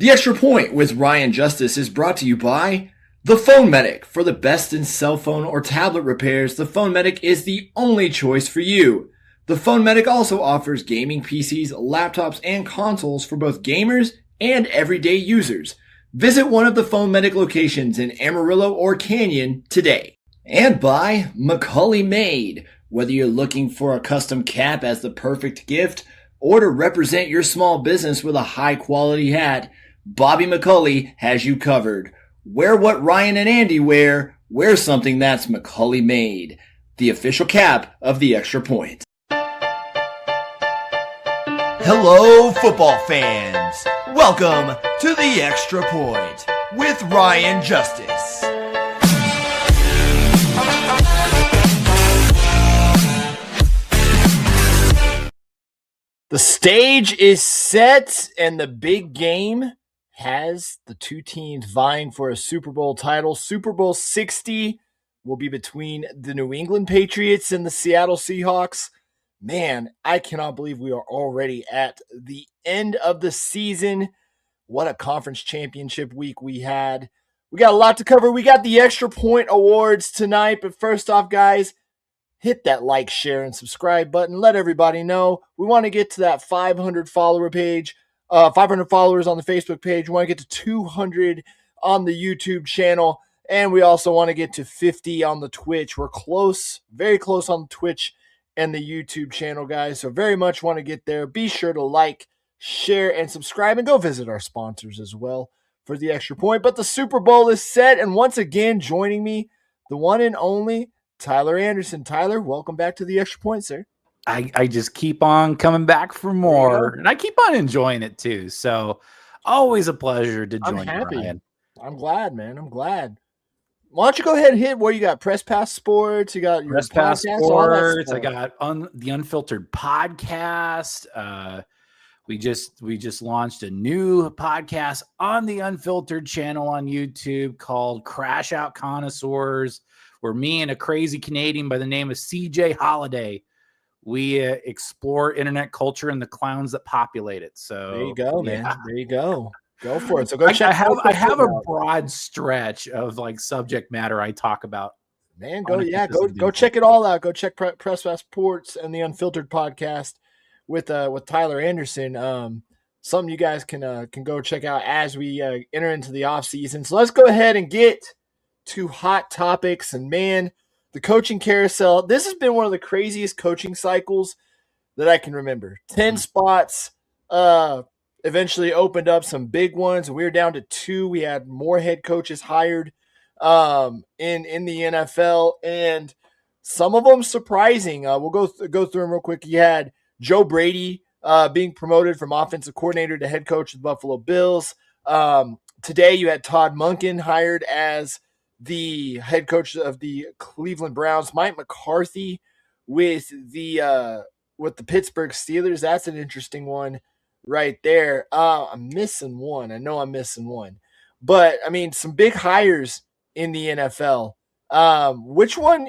The Extra Point with Ryan Justice is brought to you by The Phone Medic. For the best in cell phone or tablet repairs, The Phone Medic is the only choice for you. The Phone Medic also offers gaming PCs, laptops, and consoles for both gamers and everyday users. Visit one of the Phone Medic locations in Amarillo or Canyon today. And by Macaulay Made. Whether you're looking for a custom cap as the perfect gift or to represent your small business with a high-quality hat, Bobby McCulley has you covered. Wear what Ryan and Andy wear. Wear something that's Macaulay Made. The official cap of the Extra Point. Hello, football fans. Welcome to the Extra Point with Ryan Justice. The stage is set and the big game has the two teams vying for a Super Bowl title. Super Bowl 60 will be between the New England Patriots and the Seattle Seahawks. Man, I cannot believe we are already at the end of the season. What a conference championship week we had. We got a lot to cover. We got the Extra Point Awards tonight. But first off, guys, hit that like, share, and subscribe button. Let everybody know. We want to get to that 500 follower page. 500 followers on the Facebook page. We want to get to 200 on the YouTube channel. And we also want to get to 50 on the Twitch. We're close, very close on the Twitch and the YouTube channel, guys. So very much want to get there. Be sure to like, share, and subscribe. And go visit our sponsors as well for the Extra Point. But the Super Bowl is set. And once again, joining me, the one and only Tyler Anderson. Tyler, welcome back to the Extra Point, sir. I just keep on coming back for more, and I keep on enjoying it too. So always a pleasure to join. I'm happy. Ryan. I'm glad, man. I'm glad. Why don't you go ahead and hit where you got Press Pass Sports, you got your Press Pass Sports, I got the Unfiltered podcast. We just launched a new podcast on the Unfiltered channel on YouTube called Crash Out Connoisseurs, where me and a crazy Canadian by the name of CJ Holiday, we explore internet culture and the clowns that populate it. So there you go, man. There you go. Go for it. So go check. I have a broad stretch of like subject matter I talk about. Man, go check it all out. Go check Press Pass Sports and the Unfiltered podcast with Tyler Anderson. Something you guys can go check out as we enter into the off season. So let's go ahead and get to hot topics. And man, the coaching carousel. This has been one of the craziest coaching cycles that I can remember. 10 spots eventually opened up some big ones. We were down to 2. We had more head coaches hired in the NFL, and some of them surprising. We'll go through them real quick. You had Joe Brady being promoted from offensive coordinator to head coach of the Buffalo Bills. Today you had Todd Monken hired as the head coach of the Cleveland Browns. Mike McCarthy with the Pittsburgh Steelers. That's an interesting one right there. I'm missing one. I know I'm missing one. But, I mean, some big hires in the NFL. Which one,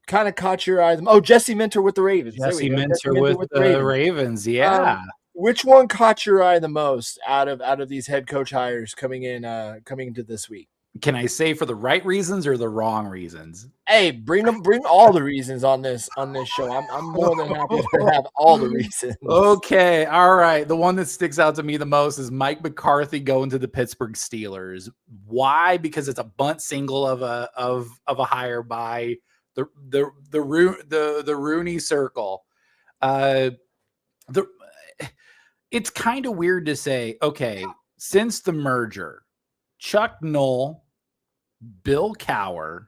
kind of caught your eye? Oh, Jesse Minter with the Ravens. Jesse Minter with the Ravens, yeah. Which one caught your eye the most out of these head coach hires coming into this week? Can I say for the right reasons or the wrong reasons? Hey, bring all the reasons on this show. I'm more than happy to have all the reasons. Okay, all right. The one that sticks out to me the most is Mike McCarthy going to the Pittsburgh Steelers. Why? Because it's a bunt single of a hire by the Rooney Circle. It's kind of weird to say. Okay, since the merger, Chuck Noll, Bill Cowher,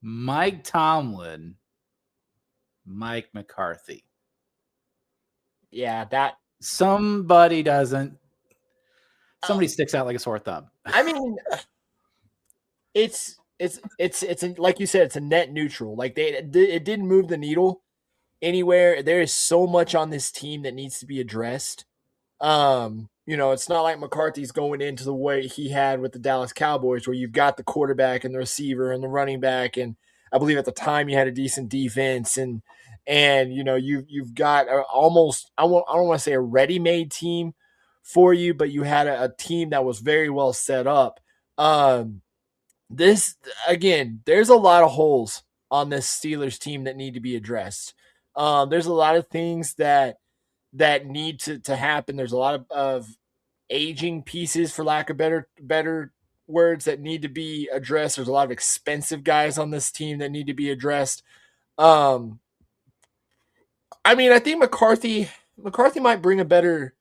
Mike Tomlin, Mike McCarthy. Yeah, that somebody sticks out like a sore thumb. I mean, it's like you said, it's a net neutral. Like it didn't move the needle anywhere. There is so much on this team that needs to be addressed. It's not like McCarthy's going into the way he had with the Dallas Cowboys, where you've got the quarterback and the receiver and the running back, and I believe at the time you had a decent defense, and you've got almost I don't want to say a ready-made team for you, but you had a team that was very well set up. This again, there's a lot of holes on this Steelers team that need to be addressed. There's a lot of things that need to happen. There's a lot of aging pieces, for lack of better words, that need to be addressed. There's a lot of expensive guys on this team that need to be addressed. I think McCarthy might bring a better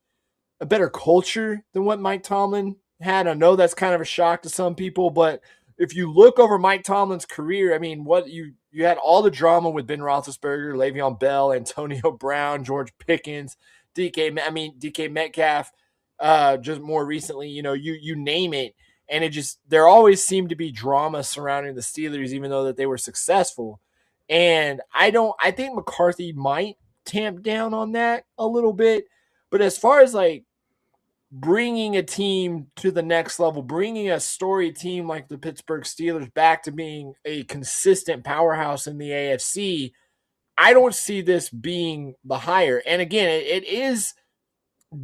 culture than what Mike Tomlin had. I know that's kind of a shock to some people, but if you look over Mike Tomlin's career, I mean, what you had all the drama with Ben Roethlisberger, Le'Veon Bell, Antonio Brown, George Pickens, DK Metcalf, just more recently, you name it. And there always seemed to be drama surrounding the Steelers, even though that they were successful. And I think McCarthy might tamp down on that a little bit. But as far as like bringing a team to the next level, bringing a storied team like the Pittsburgh Steelers back to being a consistent powerhouse in the AFC, I don't see this being the hire. And again, it is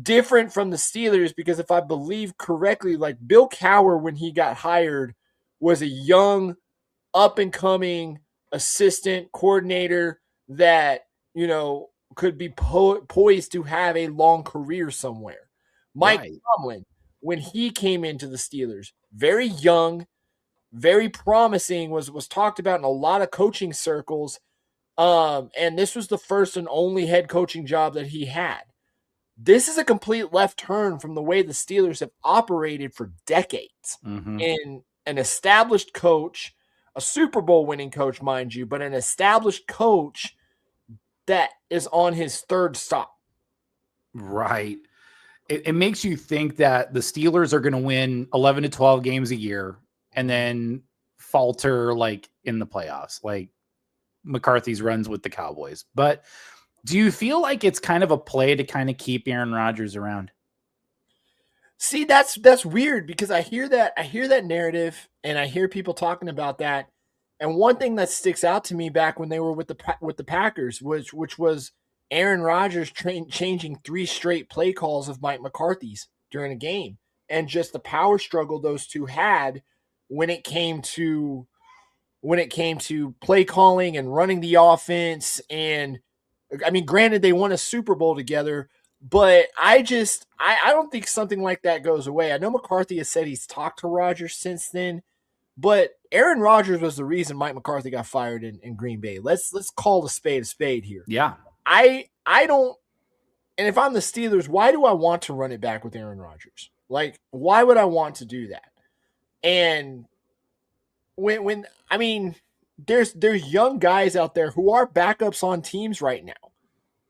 different from the Steelers because if I believe correctly, like Bill Cowher, when he got hired, was a young, up-and-coming assistant coordinator that, could be poised to have a long career somewhere. Mike Tomlin, when he came into the Steelers, very young, very promising, was talked about in a lot of coaching circles. And this was the first and only head coaching job that he had. This is a complete left turn from the way the Steelers have operated for decades. In an established coach, a Super Bowl winning coach, mind you, but an established coach that is on his third stop. Right. It makes you think that the Steelers are going to win 11 to 12 games a year and then falter like in the playoffs, like McCarthy's runs with the Cowboys. But do you feel like it's kind of a play to kind of keep Aaron Rodgers around? See, that's weird because I hear that narrative and I hear people talking about that. And one thing that sticks out to me back when they were with the Packers, which was Aaron Rodgers changing 3 straight play calls of Mike McCarthy's during a game, and just the power struggle those two had when it came to play calling and running the offense. And I mean, granted, they won a Super Bowl together, but I don't think something like that goes away. I know McCarthy has said he's talked to Rodgers since then, but Aaron Rodgers was the reason Mike McCarthy got fired in Green Bay. Let's call a spade here. Yeah. I don't, and if I'm the Steelers, why do I want to run it back with Aaron Rodgers? Like, why would I want to do that? And when I mean, there's young guys out there who are backups on teams right now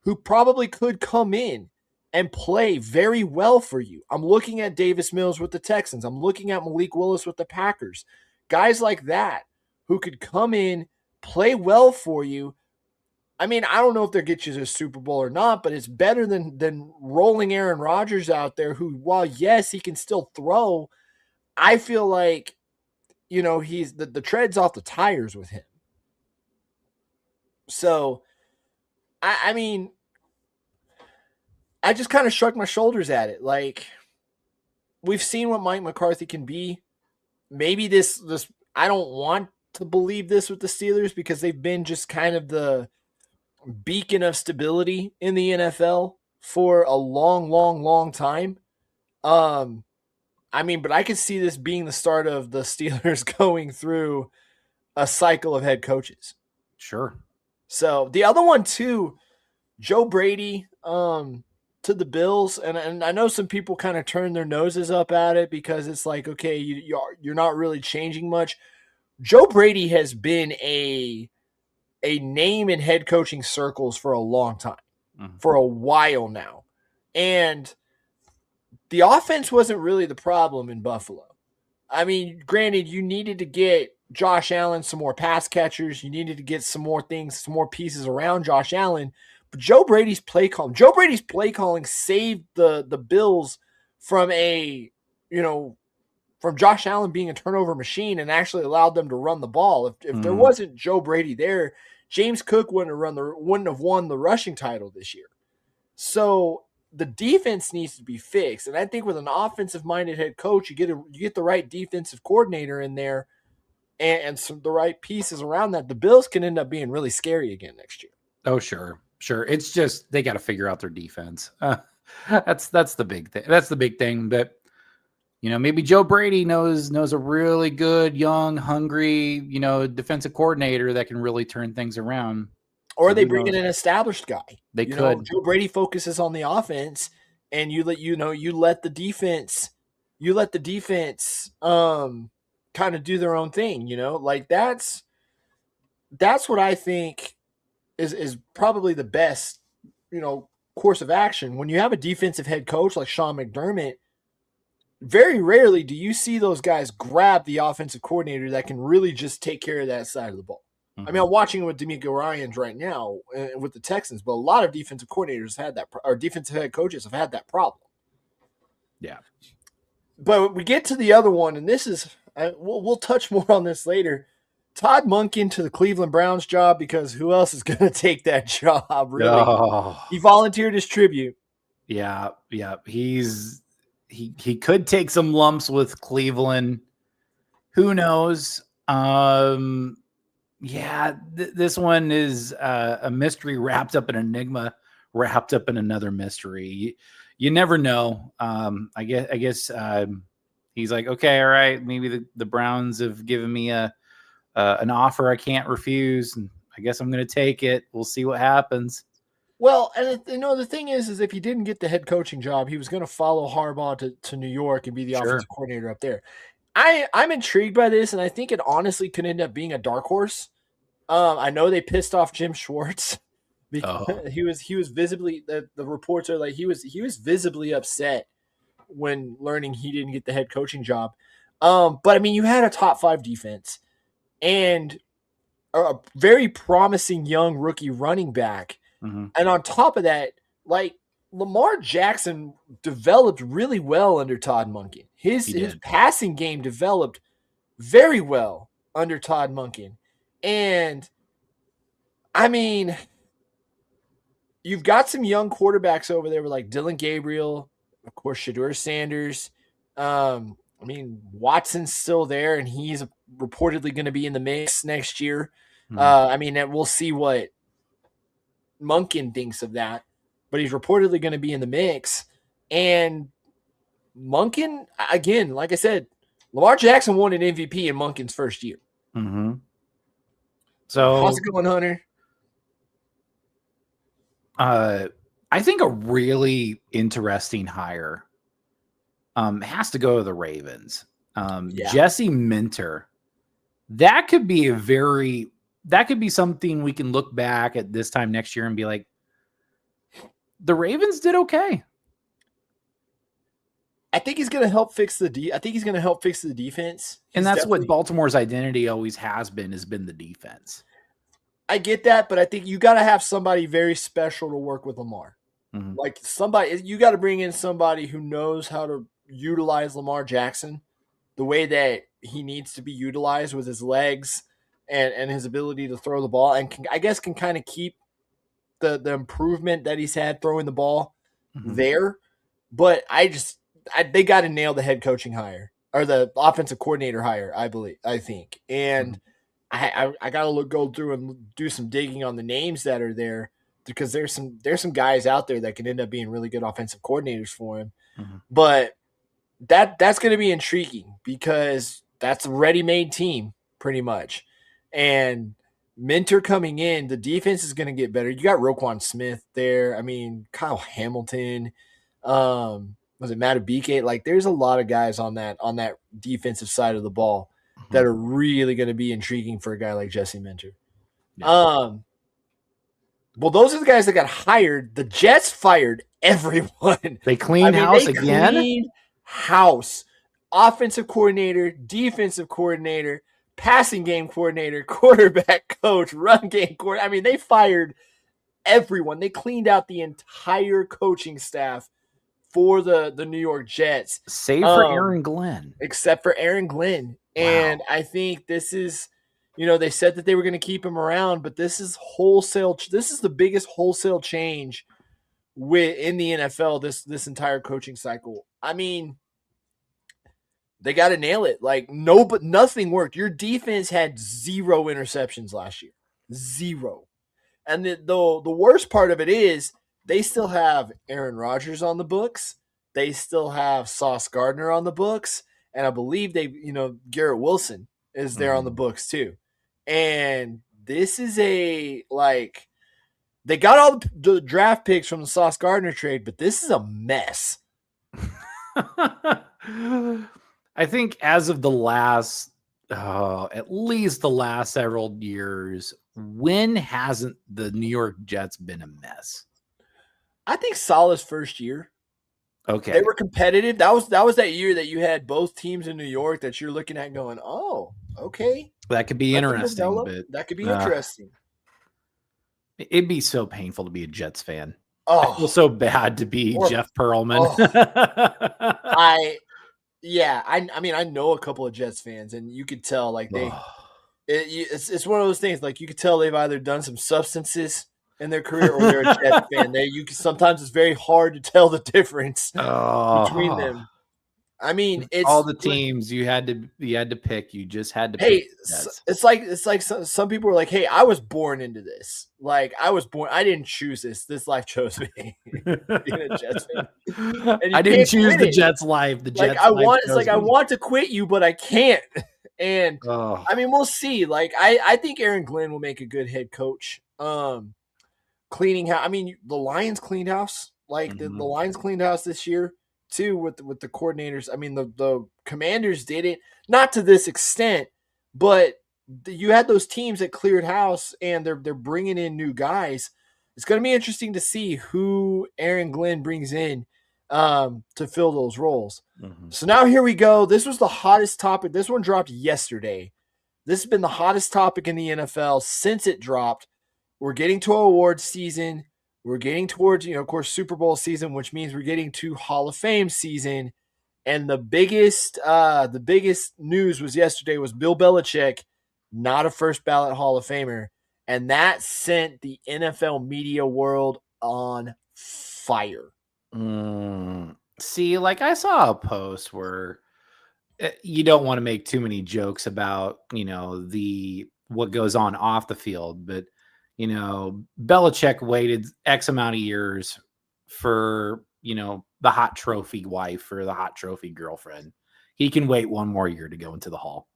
who probably could come in and play very well for you. I'm looking at Davis Mills with the Texans. I'm looking at Malik Willis with the Packers. Guys like that who could come in, play well for you. I mean, I don't know if they'll get you to a Super Bowl or not, but it's better than rolling Aaron Rodgers out there who, while, yes, he can still throw, I feel like, he's the tread's off the tires with him. So, I mean, I just kind of shrugged my shoulders at it. Like, we've seen what Mike McCarthy can be. Maybe this I don't want to believe this with the Steelers because they've been just kind of the beacon of stability in the NFL for a long, long, long time. But I could see this being the start of the Steelers going through a cycle of head coaches. Sure. So the other one too, Joe Brady to the Bills, and I know some people kind of turn their noses up at it because it's like, okay, you're not really changing much. Joe Brady has been a name in head coaching circles for a long time, for a while now. And the offense wasn't really the problem in Buffalo. I mean, granted, you needed to get Josh Allen some more pass catchers. You needed to get some more pieces around Josh Allen. But Joe Brady's play calling saved the Bills from from Josh Allen being a turnover machine and actually allowed them to run the ball. If there wasn't Joe Brady there, James Cook wouldn't have won the rushing title this year. So the defense needs to be fixed. And I think with an offensive-minded head coach, you get the right defensive coordinator in there and the right pieces around that. The Bills can end up being really scary again next year. Oh, sure. It's just they got to figure out their defense. That's the big thing. That's the big thing. But maybe Joe Brady knows a really good, young, hungry, defensive coordinator that can really turn things around. Or so they bring in an established guy. They could. Joe Brady focuses on the offense, and you let the defense kind of do their own thing. Like that's what I think is probably the best course of action when you have a defensive head coach like Sean McDermott. Very rarely do you see those guys grab the offensive coordinator that can really just take care of that side of the ball. I mean, I'm watching it with D'Amico Ryans right now with the Texans, but a lot of defensive coordinators had that, or defensive head coaches have had that problem. Yeah. But we get to the other one, and this is, we'll touch more on this later. Todd Monken to the Cleveland Browns job, because who else is going to take that job, really? Oh. He volunteered his tribute. Yeah. He could take some lumps with Cleveland. Who knows? This one is a mystery wrapped up in enigma, wrapped up in another mystery. You never know. I guess he's like, okay, all right, maybe the Browns have given me an offer I can't refuse, and I guess I'm going to take it. We'll see what happens. Well, and the thing is if he didn't get the head coaching job, he was going to follow Harbaugh to New York and be the offensive coordinator up there. I'm intrigued by this, and I think it honestly could end up being a dark horse. I know they pissed off Jim Schwartz because he was visibly, the reports are like he was visibly upset when learning he didn't get the head coaching job. But I mean, you had a top 5 defense and a very promising young rookie running back. Mm-hmm. And on top of that, like Lamar Jackson developed really well under Todd Monken. His passing game developed very well under Todd Monken. And I mean, you've got some young quarterbacks over there with like Dylan Gabriel, of course, Shedeur Sanders. I mean, Watson's still there, and he's reportedly going to be in the mix next year. Mm-hmm. I mean, we'll see what Monken thinks of that, but he's reportedly going to be in the mix. And Monken, again, like I said, Lamar Jackson won an MVP in Monken's first year. Mm-hmm. So how's it going, Hunter? I think a really interesting hire has to go to the Ravens. Jesse Minter. That could be something we can look back at this time next year and be like, the Ravens did okay. I think he's going to help fix the defense. And that's what Baltimore's identity always has been the defense. I get that, but I think you got to have somebody very special to work with Lamar. Mm-hmm. Like you got to bring in somebody who knows how to utilize Lamar Jackson the way that he needs to be utilized with his legs and his ability to throw the ball, and can kind of keep the improvement that he's had throwing the ball there. But they got to nail the head coaching hire or the offensive coordinator hire, I think. And I got to go through and do some digging on the names that are there, because there's some guys out there that can end up being really good offensive coordinators for him. Mm-hmm. But that's going to be intriguing, because that's a ready-made team pretty much. And Minter coming in, the defense is going to get better. You got Roquan Smith there. I mean, Kyle Hamilton, was it Matabike? Like, there's a lot of guys on that defensive side of the ball that are really going to be intriguing for a guy like Jesse Minter. Yeah. Well, those are the guys that got hired. The Jets fired everyone. They cleaned house again? Cleaned house. Offensive coordinator, defensive coordinator, passing game coordinator, quarterback coach, run game coordinator. I mean, they fired everyone. They cleaned out the entire coaching staff for the New York Jets. Save for Aaron Glenn. Except for Aaron Glenn. Wow. And I think this is, they said that they were going to keep him around, but this is wholesale. This is the biggest wholesale change in the NFL this entire coaching cycle. I mean, they got to nail it. Like but nothing worked. Your defense had 0 interceptions last year, 0. And the worst part of it is they still have Aaron Rodgers on the books. They still have Sauce Gardner on the books, and I believe Garrett Wilson is there on the books too. And this is they got all the draft picks from the Sauce Gardner trade, but this is a mess. I think as of the last, at least the last several years, when hasn't the New York Jets been a mess? I think Saleh's first year. Okay. They were competitive. That was that year that you had both teams in New York that you're looking at going, oh, okay. That could be interesting. But, that could be interesting. It'd be so painful to be a Jets fan. Oh, I feel so bad to be Jeff Pearlman. I mean, I know a couple of Jets fans, and you could tell like it's one of those things. Like you could tell they've either done some substances in their career or they're a Jets fan. Sometimes it's very hard to tell the difference between them. I mean, it's all the teams you had to pick. You just had to. Hey, it's like some people were like, "Hey, I was born into this. Like, I didn't choose this. This life chose me." Being a Jets fan. I didn't choose the Jets life. The Jets. I want to quit you, but I can't. And I mean, we'll see. Like, I think Aaron Glenn will make a good head coach. Cleaning house. I mean, the Lions cleaned house. Like the Lions cleaned house this year too with the coordinators. I mean, the Commanders did it, not to this extent, but you had those teams that cleared house and they're bringing in new guys. It's going to be interesting to see who Aaron Glenn brings in to fill those roles. So now here we go. This was the hottest topic. This one dropped yesterday. This has been the hottest topic in the NFL since it dropped. We're getting to awards season. We're getting towards, of course, Super Bowl season, which means we're getting to Hall of Fame season. And the biggest news was yesterday was Bill Belichick, not a first ballot Hall of Famer. And that sent the NFL media world on fire. See, like I saw a post where you don't want to make too many jokes about, what goes on off the field, but Belichick waited X amount of years for, the hot trophy wife or the hot trophy girlfriend. He can wait one more year to go into the Hall.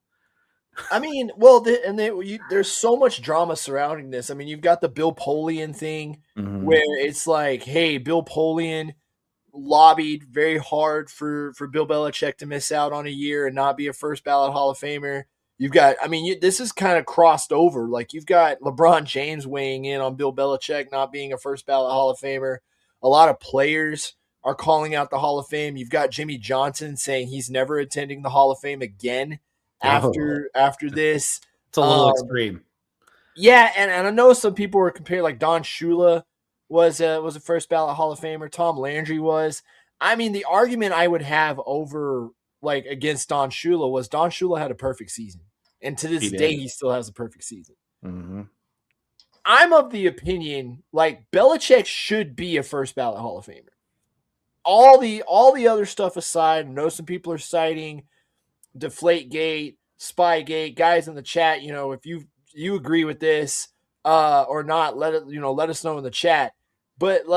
I mean, well, there's so much drama surrounding this. I mean, you've got the Bill Polian thing where it's like, hey, Bill Polian lobbied very hard for Bill Belichick to miss out on a year and not be a first ballot Hall of Famer. You've got, this is kind of crossed over. Like you've got LeBron James weighing in on Bill Belichick not being a first ballot Hall of Famer. A lot of players are calling out the Hall of Fame. You've got Jimmy Johnson saying he's never attending the Hall of Fame again after this. It's a little extreme. Yeah, and I know some people were comparing, like Don Shula was a first ballot Hall of Famer. Tom Landry was. I mean, the argument I would have over against Don Shula was Don Shula had a perfect season. And to this day, he still has a perfect season. I'm of the opinion, Belichick should be a first ballot Hall of Famer. All the other stuff aside, I know some people are citing Deflategate, Spygate. Guys in the chat, if you agree with this or not, let us know in the chat. But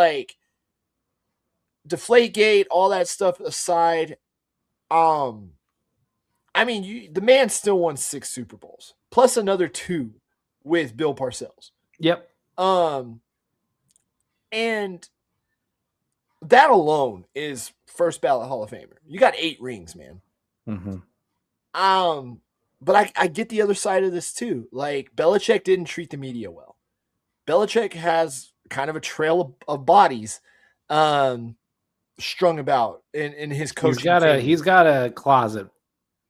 Deflategate, all that stuff aside, the man still won 6 Super Bowls, plus another 2 with Bill Parcells. Yep. And that alone is first ballot Hall of Famer. You got 8 rings, man. But I get the other side of this too. Belichick didn't treat the media well. Belichick has kind of a trail of bodies strung about in his coaching. He's got a closet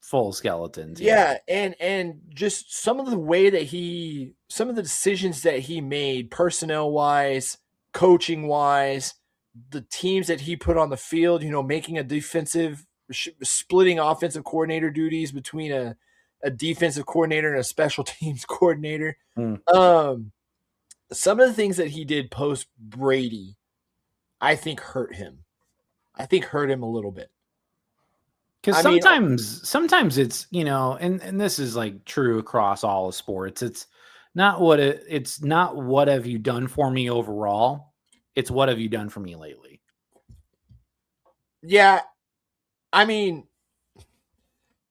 full of skeletons. Yeah, and just some of the decisions that he made, personnel wise, coaching wise, the teams that he put on the field, making a splitting offensive coordinator duties between a defensive coordinator and a special teams coordinator. Some of the things that he did post Brady, I think hurt him. I think hurt him a little bit. Because sometimes it's, you know, and this is like true across all of sports. It's not what have you done for me overall. It's what have you done for me lately. Yeah, I mean,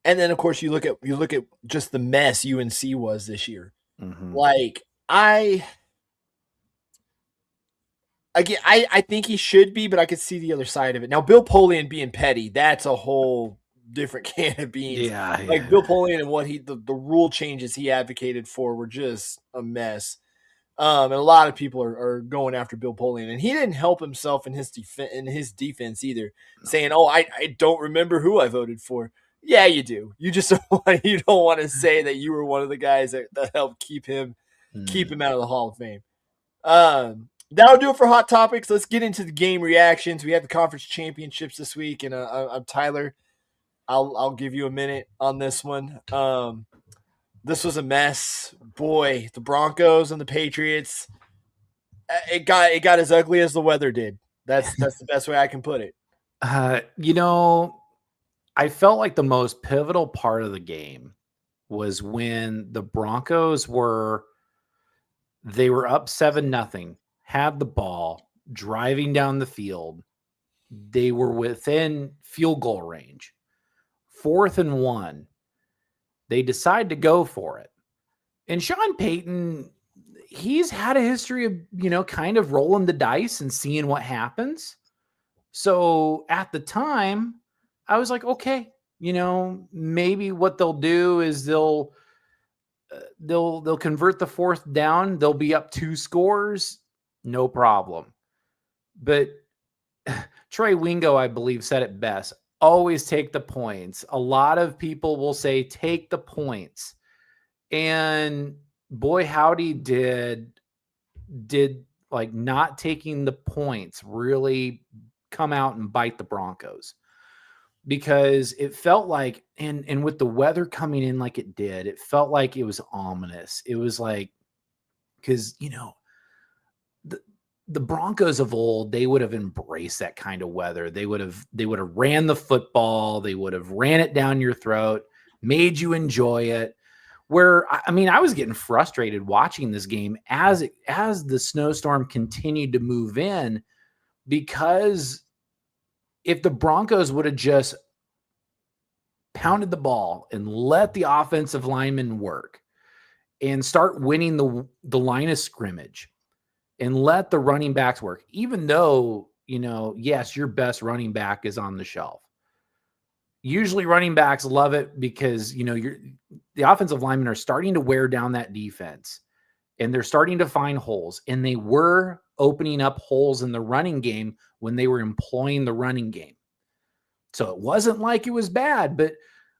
and then of course you look at just the mess UNC was this year. Mm-hmm. Like I think he should be, but I could see the other side of it. Now, Bill Polian being petty, that's a whole different can of beans. Yeah. Like Bill Polian and what the rule changes he advocated for were just a mess. And a lot of people are going after Bill Polian, and he didn't help himself in his defense either, saying, "Oh, I don't remember who I voted for." Yeah, you do. You just you don't want to say that you were one of the guys that helped keep him out of the Hall of Fame. That'll do it for Hot Topics. Let's get into the game reactions. We had the conference championships this week, and I'm Tyler. I'll give you a minute on this one. This was a mess. Boy, the Broncos and the Patriots. It got as ugly as the weather did. That's the best way I can put it. You know, I felt like the most pivotal part of the game was when the Broncos were up 7-0, had the ball, driving down the field. They were within field goal range. 4th and 1. They decide to go for it. And Sean Payton, he's had a history of, you know, kind of rolling the dice and seeing what happens. So at the time, I was like, okay, you know, maybe what they'll do is they'll convert the 4th down. They'll be up 2 scores. No problem. But Troy Wingo, I believe, said it best. Always take the points. A lot of people will say, take the points. And boy, howdy did like not taking the points really come out and bite the Broncos. Because it felt like, and with the weather coming in like it did, it felt like it was ominous. It was like, because, you know, the Broncos of old, they would have embraced that kind of weather. They would have ran the football. They would have ran it down your throat, made you enjoy it. Where, I mean, I was getting frustrated watching this game as the snowstorm continued to move in, because if the Broncos would have just pounded the ball and let the offensive linemen work and start winning the line of scrimmage, and let the running backs work, even though, you know, yes, your best running back is on the shelf. Usually running backs love it because, you know, the offensive linemen are starting to wear down that defense, and they're starting to find holes, and they were opening up holes in the running game when they were employing the running game. So it wasn't like it was bad, but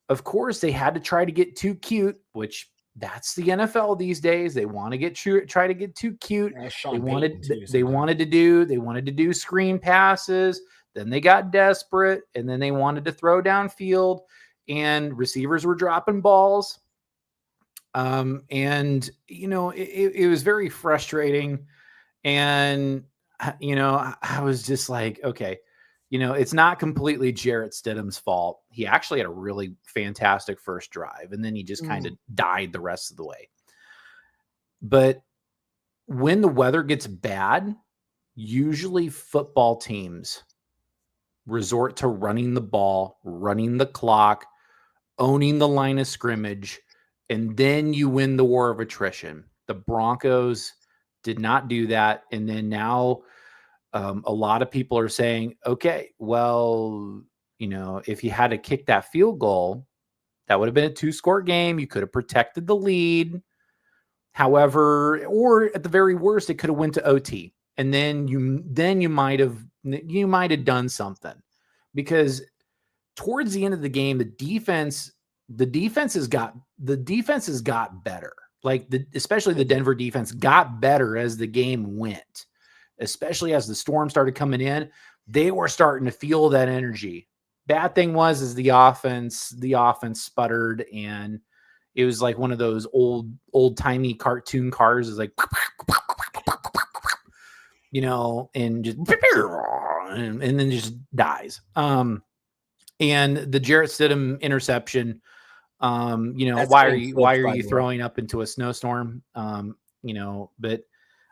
of course they had to try to get too cute, which that's the NFL these days. They want to try to get too cute. They wanted to do screen passes. Then they got desperate, and then they wanted to throw downfield, and receivers were dropping balls. And you know, it was very frustrating. And you know, I was just like, okay, you know, it's not completely Jarrett Stidham's fault. He actually had a really fantastic first drive, and then he just kind of died the rest of the way. But when the weather gets bad, usually football teams resort to running the ball, running the clock, owning the line of scrimmage, and then you win the war of attrition. The Broncos did not do that. And then now a lot of people are saying, okay, well, you know, if you had to kick that field goal, that would have been a 2-score game. You could have protected the lead. However, or at the very worst, it could have went to OT. And then you might have done something, because towards the end of the game, the defense has got better. Like especially the Denver defense got better as the game went, especially as the storm started coming in. They were starting to feel that energy. Bad thing was the offense sputtered, and it was like one of those old-timey cartoon cars. Is like, you know, and just and then just dies. And the Jarrett Stidham interception, That's why clean are flips, by you the way. throwing up into a snowstorm? But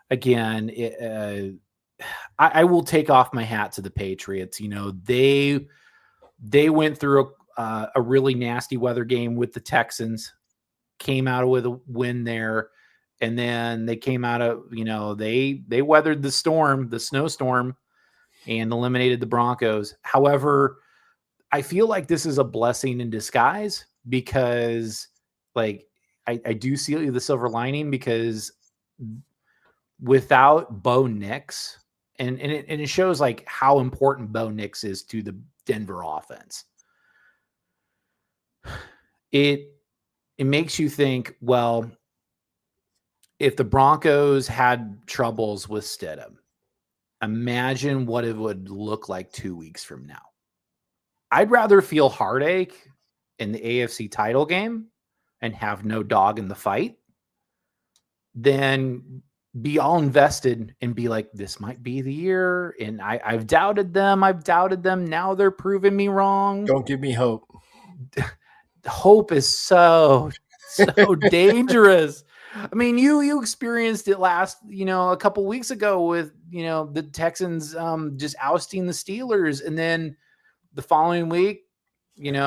again, I will take off my hat to the Patriots. They went through a really nasty weather game with the Texans, came out with a win there, and then they came out of, they weathered the snowstorm, and eliminated the Broncos. However, I feel like this is a blessing in disguise because, like, I do see the silver lining, because without Bo Nix, and it shows like how important Bo Nix is to the Denver offense. It makes you think, well, if the Broncos had troubles with Stidham, imagine what it would look like 2 weeks from now. I'd rather feel heartache in the AFC title game and have no dog in the fight than be all invested and be like, this might be the year. And I've doubted them. Now they're proving me wrong. Don't give me hope. Hope is so dangerous. I mean, you experienced it a couple weeks ago with, the Texans just ousting the Steelers. And then the following week, it's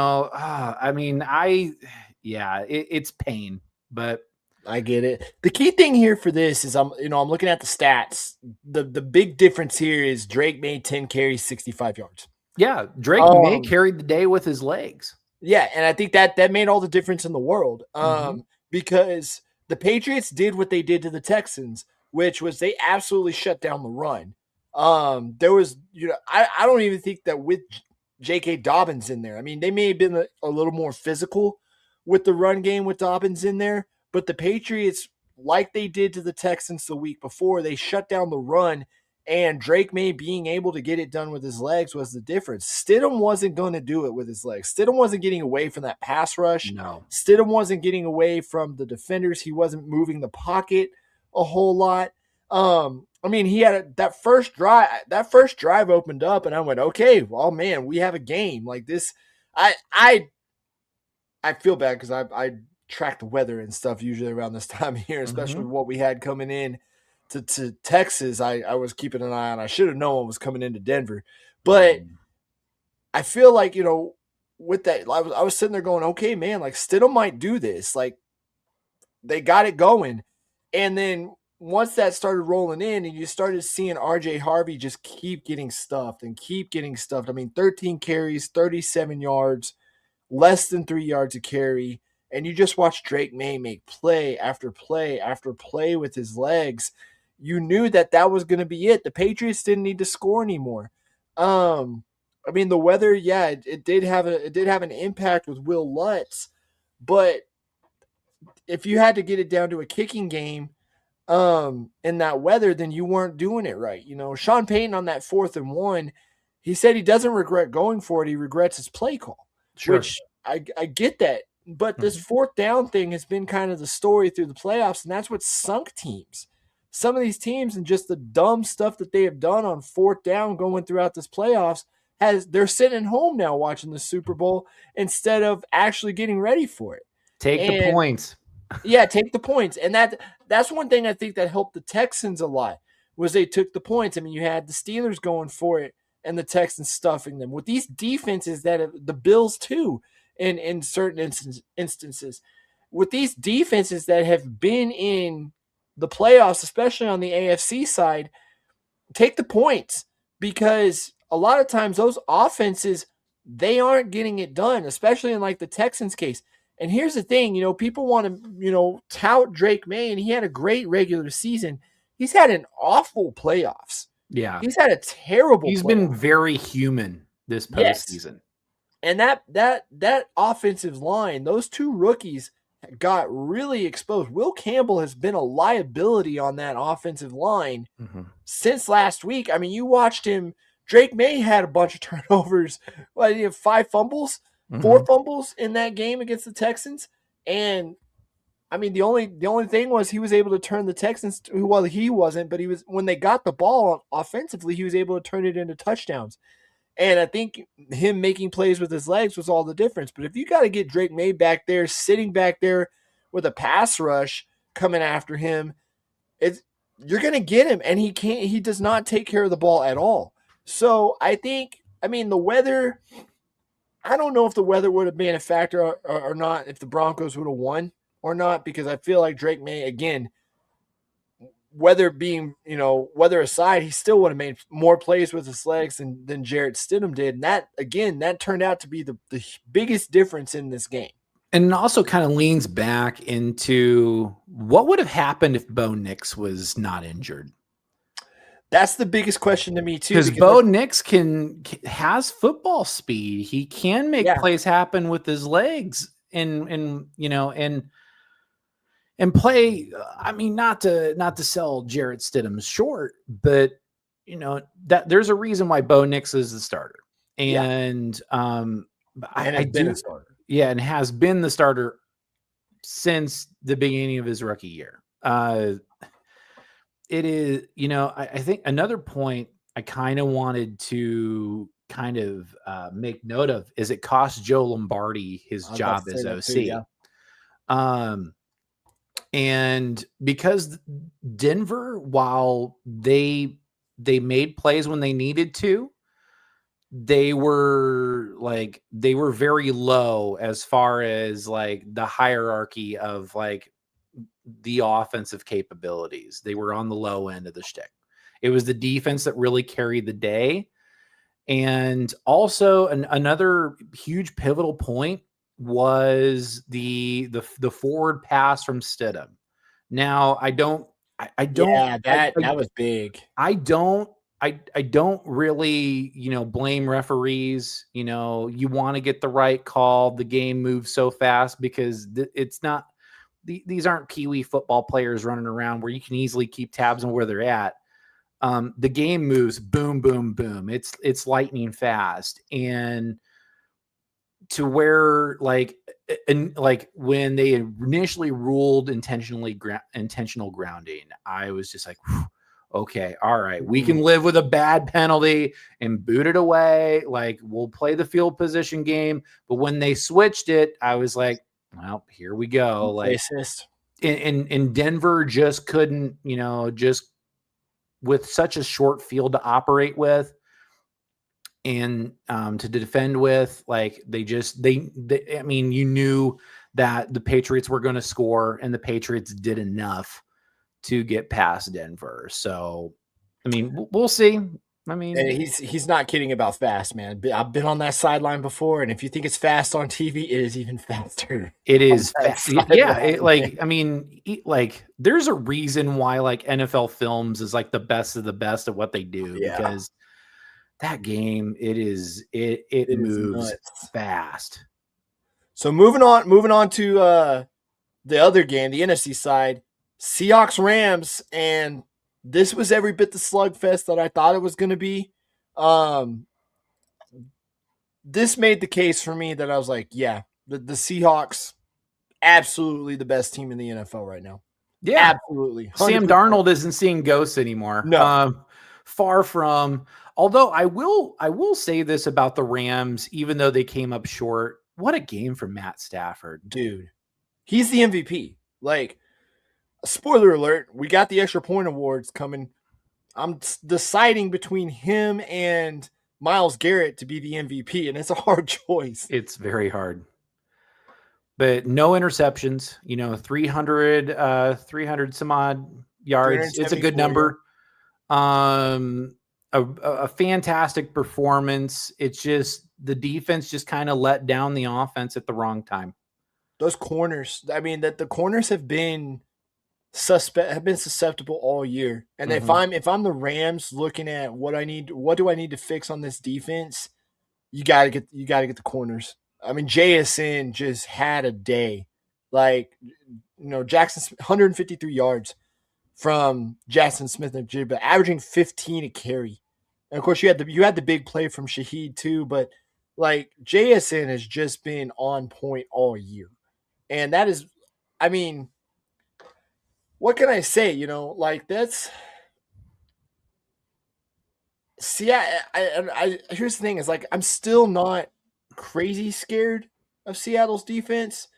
pain, but I get it. The key thing here for this is I'm looking at the stats. The big difference here is Drake made 10 carries, 65 yards. Yeah, Drake may carried the day with his legs. Yeah, and I think that made all the difference in the world. Because the Patriots did what they did to the Texans, which was they absolutely shut down the run. There was, I don't even think that with J.K. Dobbins in there. I mean, they may have been a little more physical with the run game with Dobbins in there, but the Patriots, like they did to the Texans the week before, they shut down the run, and Drake May being able to get it done with his legs was the difference. Stidham wasn't going to do it with his legs. Stidham wasn't getting away from that pass rush. No. Stidham wasn't getting away from the defenders. He wasn't moving the pocket a whole lot. I mean, he had that first drive opened up, and I went, okay, well, man, we have a game like this. I feel bad because I track the weather and stuff usually around this time of year, especially what we had coming in to Texas. I was keeping an eye on. I should have known what was coming into Denver, but I feel like, with that, I was sitting there going, okay, man, like Stidham might do this. Like they got it going. And then once that started rolling in and you started seeing RJ Harvey just keep getting stuffed. I mean, 13 carries, 37 yards, less than 3 yards a carry. And you just watch Drake May make play after play after play with his legs. You knew that was going to be it. The Patriots didn't need to score anymore. I mean, the weather, yeah, it did have an impact with Will Lutz, but if you had to get it down to a kicking game, in that weather, then you weren't doing it right. Sean Payton on that 4th and 1, he said he doesn't regret going for it. He regrets his play call, which I get that. But this 4th down thing has been kind of the story through the playoffs, and that's what sunk teams. Some of these teams and just the dumb stuff that they have done on 4th down going throughout this playoffs they're sitting home now watching the Super Bowl instead of actually getting ready for it. Take the points. Yeah, take the points. And that's one thing I think that helped the Texans a lot was they took the points. I mean, you had the Steelers going for it and the Texans stuffing them. With these defenses the Bills too, in certain instances, with these defenses that have been in the playoffs, especially on the AFC side, take the points because a lot of times those offenses, they aren't getting it done, especially in like the Texans case. And here's the thing, people want to, tout Drake May, and he had a great regular season. He's had an awful playoffs. Yeah. He's had a terrible He's been very human this postseason. Yes. And that offensive line, those two rookies got really exposed. Will Campbell has been a liability on that offensive line since last week. I mean, you watched him. Drake May had a bunch of turnovers. Well, he had 5 fumbles. 4 fumbles in that game against the Texans. And I mean, the only thing was he was able to turn the Texans. Well, he wasn't, but he was when they got the ball offensively, he was able to turn it into touchdowns. And I think him making plays with his legs was all the difference. But if you got to get Drake May back there, sitting back there with a pass rush coming after him, you're going to get him, and he does not take care of the ball at all. So I mean, the weather, I don't know if the weather would have been a factor or not, if the Broncos would have won or not, because I feel like Drake May, again, weather aside, he still would have made more plays with his legs than Jarrett Stidham did. And that turned out to be the biggest difference in this game. And it also kind of leans back into what would have happened if Bo Nix was not injured. That's the biggest question to me too. Because Bo Nix has football speed. He can make plays happen with his legs and play. I mean, not to sell Jarrett Stidham short, but that there's a reason why Bo Nix is the starter. And I do a starter. Yeah, and has been the starter since the beginning of his rookie year. It is, I think another point I kind of wanted to make note of is it cost Joe Lombardi his job as OC. Too, yeah. And because Denver, while they made plays when they needed to, they were very low as far as like the hierarchy of like the offensive capabilities. They were on the low end of the shtick. It was the defense that really carried the day. And also another huge pivotal point was the forward pass from Stidham. Now I don't that was big. I don't really, blame referees. You want to get the right call. The game moves so fast because it's not, these aren't Pee-wee football players running around where you can easily keep tabs on where they're at. The game moves boom, boom, boom. It's lightning fast. And to where like when they initially ruled intentional grounding, I was just like, okay, all right, we can live with a bad penalty and boot it away. Like, we'll play the field position game. But when they switched it, I was like, well, here we go. Like, in Denver just couldn't, just with such a short field to operate with and to defend with, like they I mean, you knew that the Patriots were going to score, and the Patriots did enough to get past Denver. So, I mean, we'll see. I mean, he's not kidding about fast, man. I've been on that sideline before, and if you think it's fast on TV, it is even faster. It is fast. Yeah, I mean, there's a reason why like NFL Films is like the best of the best at what they do, because that game, it moves fast. So moving on to the other game, the NFC side, Seahawks Rams, and this was every bit the slugfest that I thought it was going to be. This made the case for me that I was like, yeah, the Seahawks, absolutely the best team in the NFL right now. Yeah, absolutely. 100%. Sam Darnold isn't seeing ghosts anymore. No, far from. Although I will say this about the Rams, even though they came up short. What a game for Matt Stafford, dude. He's the MVP. Like, spoiler alert, we got the extra point awards coming. I'm deciding between him and Myles Garrett to be the MVP, and it's a hard choice. It's very hard. But no interceptions, 300 some odd yards. It's a good number. A fantastic performance. It's just the defense just kind of let down the offense at the wrong time. Those corners, I mean, that the corners have been susceptible all year. And if I'm the Rams looking at what do I need to fix on this defense, you gotta get the corners. I mean, JSN just had a day. Like, Jackson's 153 yards from Jackson Smith-Njigba, averaging 15 a carry. And of course, you had the big play from Shaheed too, but like JSN has just been on point all year. And that is, I mean, what can I say? Like that's see. I here's the thing: is like I'm still not crazy scared of Seattle's defense.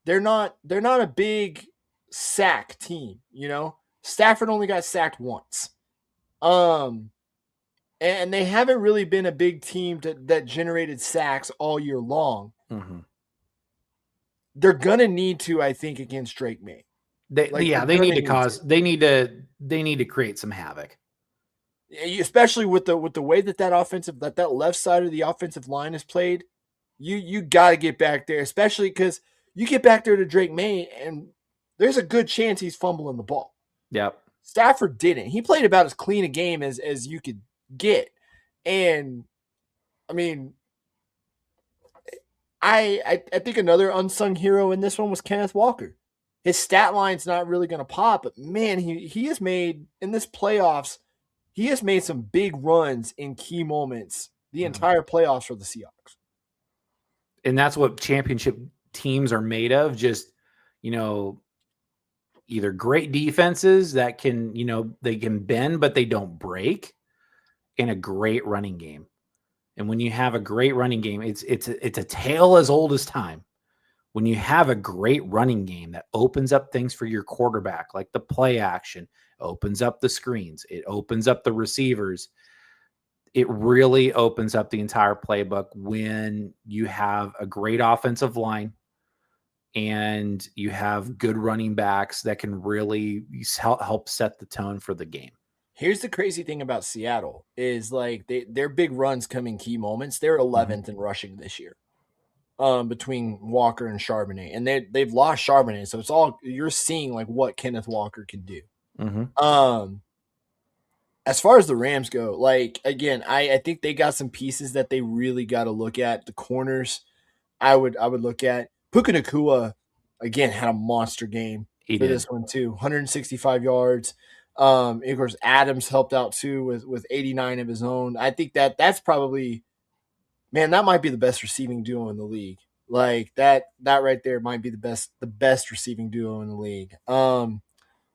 They're not a big sack team. Stafford only got sacked once. And they haven't really been a big team that generated sacks all year long. Mm-hmm. They're gonna need to, I think, against Drake May. They need to create some havoc, especially with the way that left side of the offensive line is played. You got to get back there, especially because you get back there to Drake May, and there's a good chance he's fumbling the ball. Yep. Stafford didn't. He played about as clean a game as you could get, and I mean, I think another unsung hero in this one was Kenneth Walker. His stat line's not really going to pop, but man, he has made in this playoffs. He has made some big runs in key moments the entire playoffs for the Seahawks. And that's what championship teams are made of. Just, either great defenses that can, they can bend, but they don't break, and a great running game. And when you have a great running game, it's a tale as old as time. When you have a great running game that opens up things for your quarterback, like the play action, opens up the screens, it opens up the receivers. It really opens up the entire playbook when you have a great offensive line and you have good running backs that can really help set the tone for the game. Here's the crazy thing about Seattle is like their big runs come in key moments. They're 11th in rushing this year, between Walker and Charbonnet, and they've lost Charbonnet, so it's all you're seeing like what Kenneth Walker can do. Mm-hmm. As far as the Rams go, like again, I think they got some pieces that they really got to look at. The corners, I would look at. Puka Nacua, again, had a monster game this one too. 165 yards. Of course, Adams helped out too with 89 of his own. I think that's probably, man, that might be the best receiving duo in the league. Like that right there might be the best receiving duo in the league.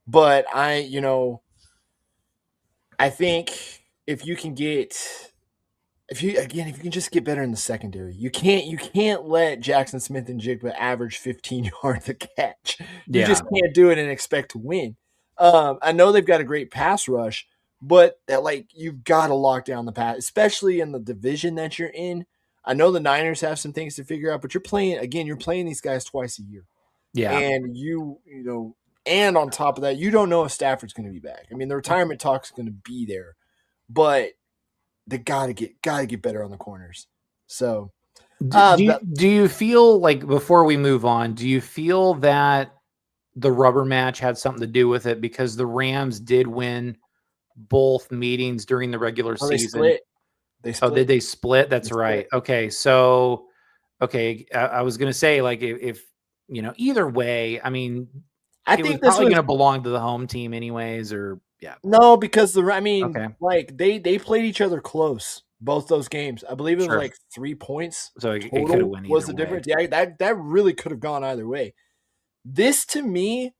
But I think if you can just get better in the secondary, you can't let Jackson Smith and Jigba average 15 yards a catch. You just can't do it and expect to win. I know they've got a great pass rush, but that you've got to lock down the pass, especially in the division that you're in. I know the Niners have some things to figure out, but you're playing these guys twice a year. Yeah. And and on top of that, you don't know if Stafford's going to be back. I mean, the retirement talk is going to be there, but they gotta get better on the corners. So, do you feel like, before we move on, do you feel that the rubber match had something to do with it, because the Rams did win both meetings during the regular season? They split. Oh, did they split? That's right. Split. Okay, so I was gonna say, like, if either way, I mean, I think this was probably gonna belong to the home team anyways, or. Yeah. No, because they played each other close, both those games. I believe it was like 3 points. So it could have went either was the difference. Yeah, that really could have gone either way. This to me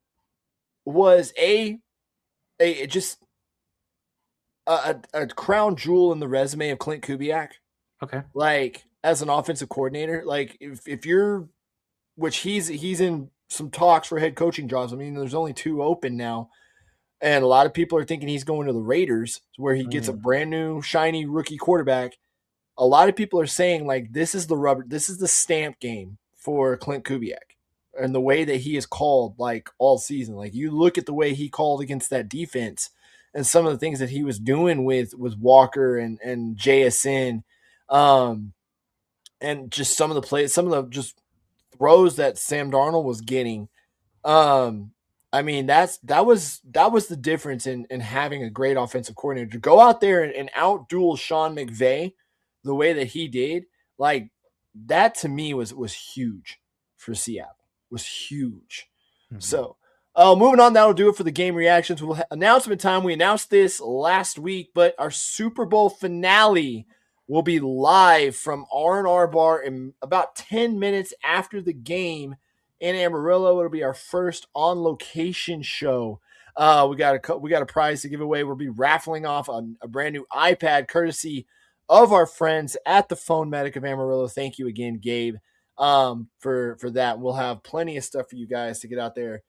was a crown jewel in the resume of Clint Kubiak. Okay. Like, as an offensive coordinator, like if you're, which he's in some talks for head coaching jobs. I mean, there's only 2 open now. And a lot of people are thinking he's going to the Raiders, where he gets a brand new, shiny rookie quarterback. A lot of people are saying, like, this is the stamp game for Clint Kubiak, and the way that he is called, like, all season. Like, you look at the way he called against that defense and some of the things that he was doing with Walker and JSN, and just some of the plays, some of the just throws that Sam Darnold was getting. I mean, that was the difference in having a great offensive coordinator to go out there and out-duel Sean McVay the way that he did. Like, that to me was huge for Seattle. Was huge. Mm-hmm. So, moving on, that'll do it for the game reactions. Announcement time. We announced this last week, but our Super Bowl finale will be live from R&R Bar in about 10 minutes after the game in Amarillo. It'll be our first on-location show. We got a prize to give away. We'll be raffling off a brand new iPad courtesy of our friends at the Phone Medic of Amarillo. Thank you again, Gabe, for that. We'll have plenty of stuff for you guys to get out there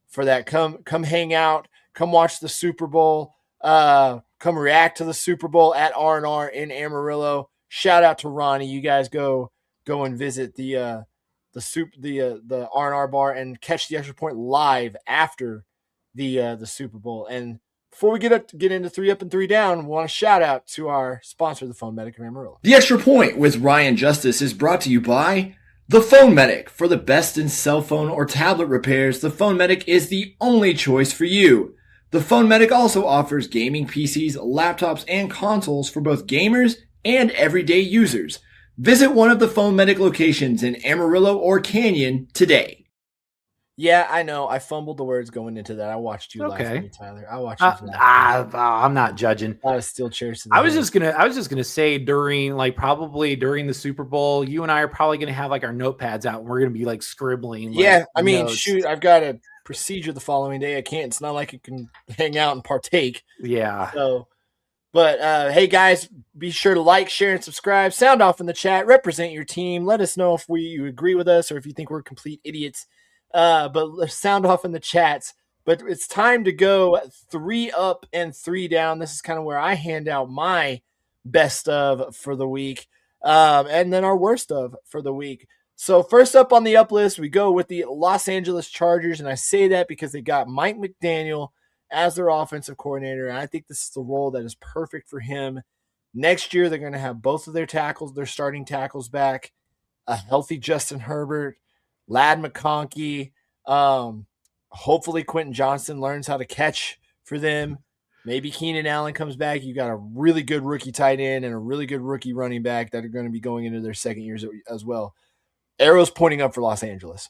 for that. Come hang out. Come watch the Super Bowl. Come react to the Super Bowl at R&R in Amarillo. Shout out to Ronnie. You guys go and visit the R&R bar and catch the Extra Point live after the Super Bowl. And before we get into 3 Up and 3 Down, we want to shout out to our sponsor, the Phone Medic of Amarillo. The Extra Point with Ryan Justice is brought to you by the Phone Medic. For the best in cell phone or tablet repairs, the Phone Medic is the only choice for you. The Phone Medic also offers gaming PCs, laptops, and consoles for both gamers and everyday users. Visit one of the Phone Medic locations in Amarillo or Canyon today. Yeah, I know. I fumbled the words going into that. I watched you live, Tyler. I watched you. I'm not judging. A lot of steel chairs. I was just gonna say probably during the Super Bowl, you and I are probably gonna have like our notepads out and we're gonna be like scribbling. Yeah, I mean, shoot, I've got a procedure the following day. I can't. It's not like you can hang out and partake. Yeah. So, but hey guys, be sure to like, share, and subscribe. Sound off in the chat. Represent your team. Let us know if you agree with us or if you think we're complete idiots. But sound off in the chats. But it's time to go 3 up and 3 down. This is kind of where I hand out my best of for the week, and then our worst of for the week. So first up on the up list, we go with the Los Angeles Chargers, and I say that because they got Mike McDaniel as their offensive coordinator, and I think this is the role that is perfect for him. Next year, they're going to have both of their starting tackles back, a healthy Justin Herbert, Lad McConkey. Hopefully Quentin Johnston learns how to catch for them. Maybe Keenan Allen comes back. You got a really good rookie tight end and a really good rookie running back that are going to be going into their second years as well. Arrows pointing up for Los Angeles.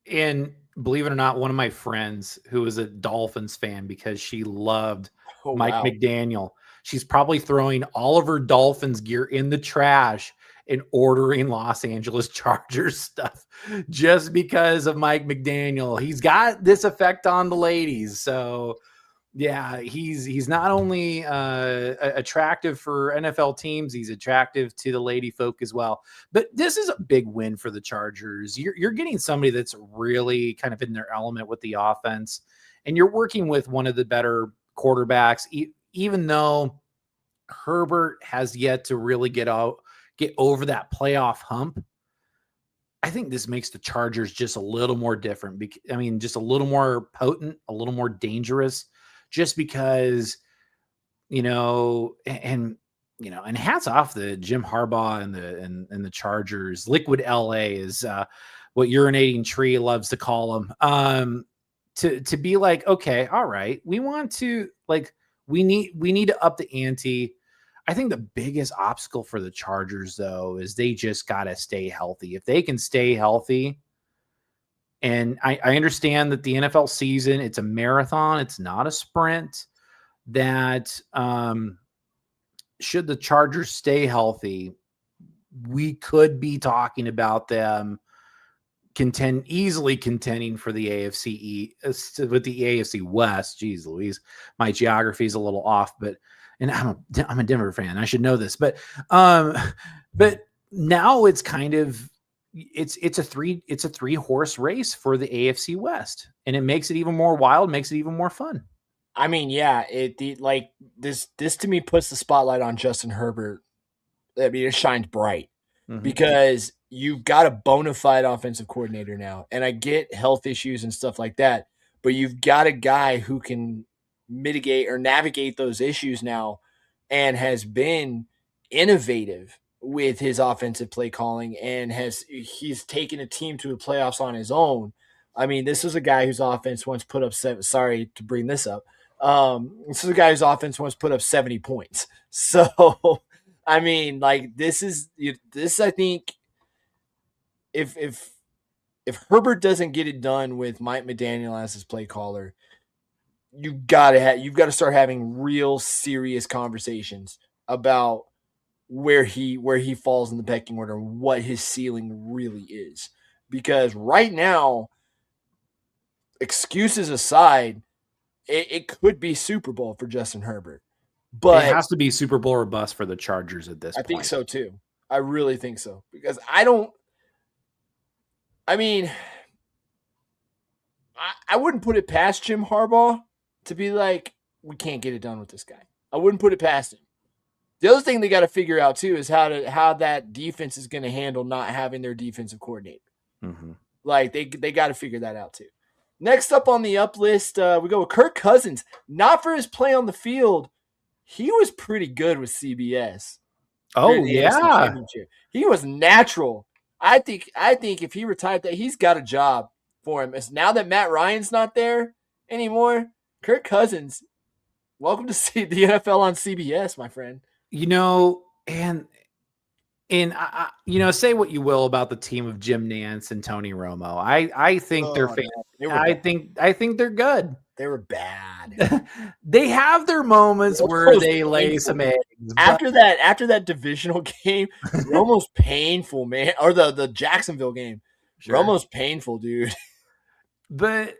And believe it or not, one of my friends who is a Dolphins fan because she loved Mike McDaniel. She's probably throwing all of her Dolphins gear in the trash and ordering Los Angeles Chargers stuff just because of Mike McDaniel. He's got this effect on the ladies. So yeah, he's not only attractive for NFL teams, he's attractive to the lady folk as well. But this is a big win for the Chargers. You're getting somebody that's really kind of in their element with the offense, and you're working with one of the better quarterbacks, even though Herbert has yet to really get over that playoff hump. I think this makes the Chargers just a little more different. I mean, just a little more potent, a little more dangerous, just because, and hats off to Jim Harbaugh and the Chargers. Liquid LA is what Urinating Tree loves to call them. To be like, okay, all right, we want to we need to up the ante. I think the biggest obstacle for the Chargers, though, is they just got to stay healthy. If they can stay healthy, and I understand that the NFL season, it's a marathon, it's not a sprint, that should the Chargers stay healthy, we could be talking about them easily contending for the AFC with the AFC West. Jeez Louise, my geography is a little off, and I'm a Denver fan. I should know this, but now it's kind of it's a 3 horse race for the AFC West, and it makes it even more wild, makes it even more fun. I mean, yeah, this to me puts the spotlight on Justin Herbert. I mean, it shines bright because you've got a bona fide offensive coordinator now, and I get health issues and stuff like that, but you've got a guy who can mitigate or navigate those issues now and has been innovative with his offensive play calling, and he's taken a team to the playoffs on his own. I mean, this is a guy whose offense once put up sorry to bring this up. This is a guy whose offense once put up 70 points. So, I mean, this, I think if Herbert doesn't get it done with Mike McDaniel as his play caller, you've got to start having real serious conversations about where he falls in the pecking order, what his ceiling really is. Because right now, excuses aside, it could be Super Bowl for Justin Herbert. But it has to be Super Bowl or bust for the Chargers at this point. I think so too. I really think so. Because I wouldn't put it past Jim Harbaugh to be like, we can't get it done with this guy. I wouldn't put it past him. The other thing they got to figure out too is how that defense is going to handle not having their defensive coordinator. Mm-hmm. Like they got to figure that out too. Next up on the up list, we go with Kirk Cousins. Not for his play on the field. He was pretty good with CBS. Oh yeah, he was natural. I think if he retired, that he's got a job for him. It's now that Matt Ryan's not there anymore. Kirk Cousins, welcome to see the NFL on CBS, my friend. And I, say what you will about the team of Jim Nantz and Tony Romo. I think they're I think they're good. They were bad. They have their moments where they lay some eggs. After that divisional game, Romo's painful, man. Or the Jacksonville game. Sure. Romo's painful, dude. But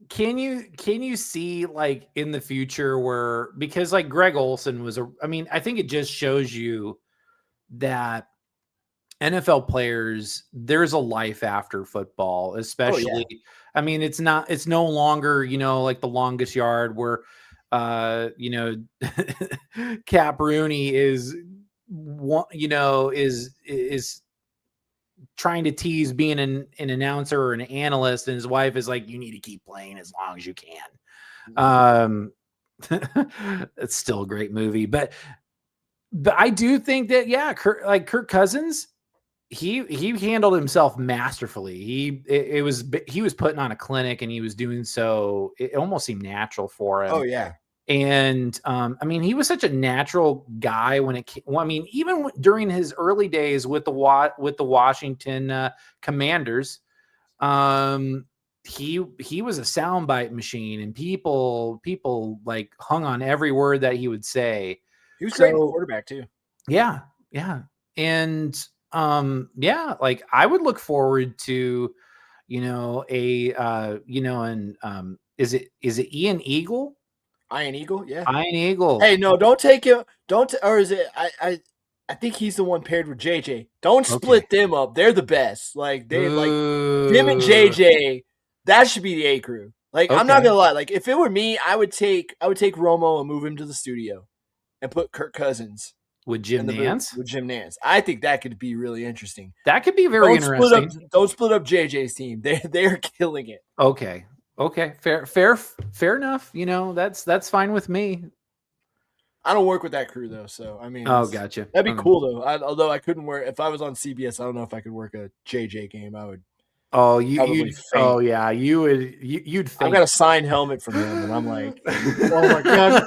can you see like in the future where, because like Greg Olsen I think it just shows you that NFL players, there's a life after football, especially. Oh, yeah. I mean, it's no longer, like the longest yard where, Cap Rooney is trying to tease being an announcer or an analyst, and his wife is like, you need to keep playing as long as you can. It's still a great movie, but I do think that, yeah, Kirk Cousins, he handled himself masterfully. He was putting on a clinic, and he was doing so. It almost seemed natural for him. Oh yeah. And he was such a natural guy when it came. Even during his early days with the Washington Commanders, he was a soundbite machine, and people like hung on every word that he would say. He was great quarterback too. Yeah, and like I would look forward to, is it Ian Eagle? Iron Eagle, yeah. Iron Eagle. Hey, no, don't take him. Or is it? I think he's the one paired with JJ. Don't split them up. They're the best. Like they like him and JJ. That should be the A crew. Like I'm not gonna lie. Like if it were me, I would take Romo and move him to the studio, and put Kirk Cousins with Jim Nantz. With Jim Nantz, I think that could be really interesting. That could be very interesting. Don't split up JJ's team. They are killing it. Okay, fair enough. That's fine with me. I don't work with that crew though, so I mean, gotcha. That'd be cool though. Although I couldn't work if I was on CBS. I don't know if I could work a JJ game. I would. Oh, you'd faint. I've got a signed helmet from him, and I'm like, oh my god.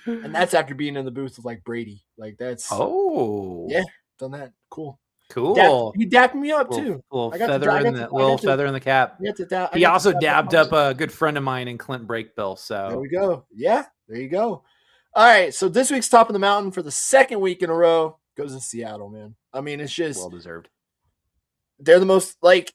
And that's after being in the booth with like Brady. Like that's done that. Cool. He dapped me up too. Little feather in the cap. He also dabbed up a good friend of mine in Clint Brakebill. So there we go. Yeah, there you go. All right. So this week's top of the mountain for the second week in a row goes to Seattle, man. I mean, it's just well deserved. They're the most like.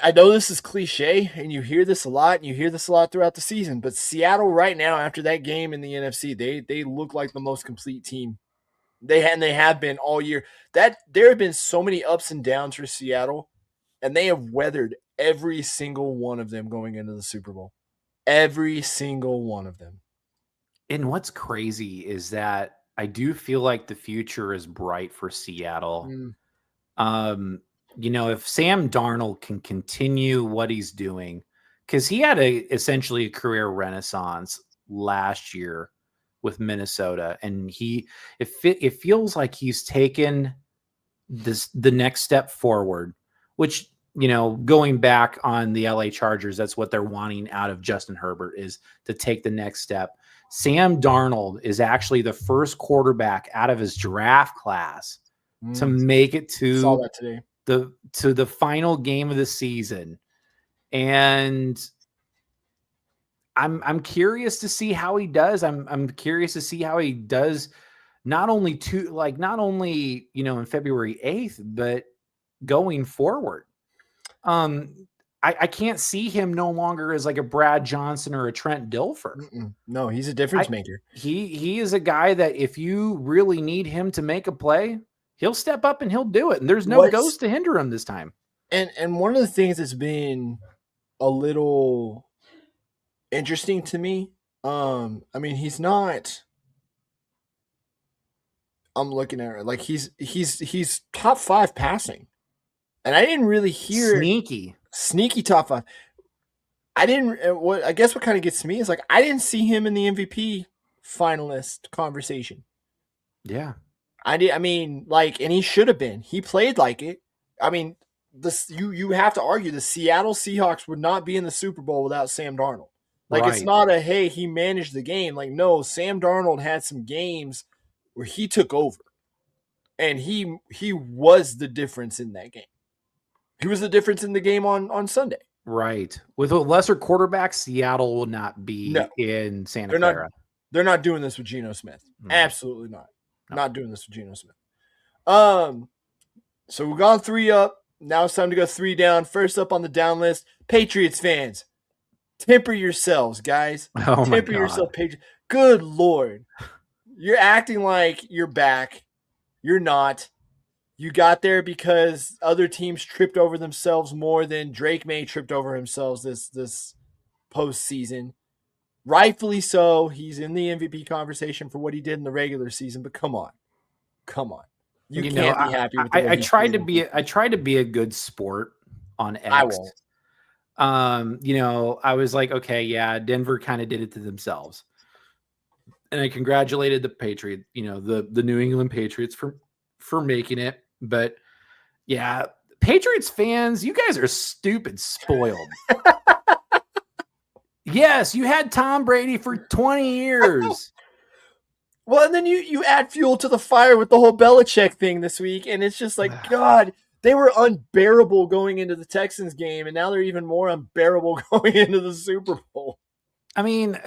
I know this is cliche, and you hear this a lot, and you hear this a lot throughout the season. But Seattle right now, after that game in the NFC, they look like the most complete team. They have been all year. That there have been so many ups and downs for Seattle, and they have weathered every single one of them going into the Super Bowl. Every single one of them. And what's crazy is that I do feel like the future is bright for Seattle. If Sam Darnold can continue what he's doing, because he had essentially a career renaissance last year with Minnesota, and it feels like he's taken the next step forward, which, going back on the LA Chargers, that's what they're wanting out of Justin Herbert, is to take the next step. Sam Darnold is actually the first quarterback out of his draft class to make it to saw that today. the final game of the season. And I'm curious to see how he does. I'm curious to see how he does, not only in February 8th, but going forward. I I can't see him no longer as like a Brad Johnson or a Trent Dilfer. No, he's a difference maker. He is a guy that if you really need him to make a play, he'll step up and he'll do it. And there's no ghost to hinder him this time. And one of the things that's been a little interesting to me, I mean, he's not. I'm looking at it like he's top 5 passing, and I didn't really hear sneaky top 5. I didn't. What I guess what kind of gets to me is like I didn't see him in the MVP finalist conversation. Yeah, I did. I mean, like, and he should have been. He played like it. I mean, you have to argue the Seattle Seahawks would not be in the Super Bowl without Sam Darnold. Like, It's not a hey, he managed the game. Like, no, Sam Darnold had some games where he took over, and he was the difference in that game. He was the difference in the game on Sunday. Right. With a lesser quarterback, Seattle will not be in Santa Clara. They're not doing this with Geno Smith. Absolutely not. No. Not doing this with Geno Smith. So we've gone 3 up. Now it's time to go 3 down. First up on the down list, Patriots fans. Temper yourselves, guys. Temper yourself, Patriots. Good Lord. You're acting like you're back. You're not. You got there because other teams tripped over themselves more than Drake May tripped over himself this postseason. Rightfully so. He's in the MVP conversation for what he did in the regular season, but come on. You can't be happy with I tried to be a good sport on X. I won't. I was like, okay, yeah, Denver kind of did it to themselves. And I congratulated the Patriots, the New England Patriots for making it. But yeah, Patriots fans, you guys are stupid spoiled. Yes, you had Tom Brady for 20 years. Well, and then you add fuel to the fire with the whole Belichick thing this week, and it's just like, God, they were unbearable going into the Texans game, and now they're even more unbearable going into the Super Bowl. I mean,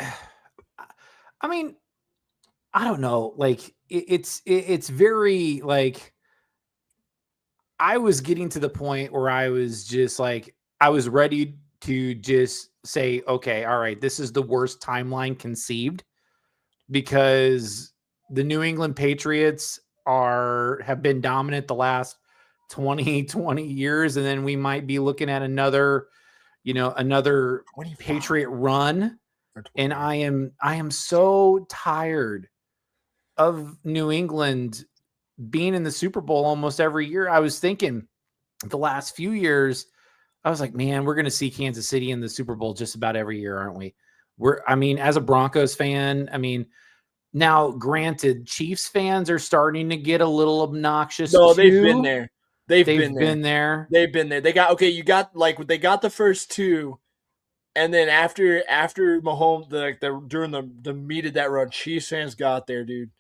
I don't know. Like, it's very, like, I was getting to the point where I was just like, I was ready to just say, okay, all right, this is the worst timeline conceived, because the New England Patriots have been dominant the last 20 years. And then we might be looking at another Patriot run. And I am so tired of New England being in the Super Bowl almost every year. I was thinking the last few years, I was like, man, we're going to see Kansas City in the Super Bowl just about every year, aren't we? As a Broncos fan, now granted, Chiefs fans are starting to get a little obnoxious. No, they've been there. They've been there. They've been there. They got the first 2. And then after Mahomes, during the meat of that run, Chiefs fans got there, dude.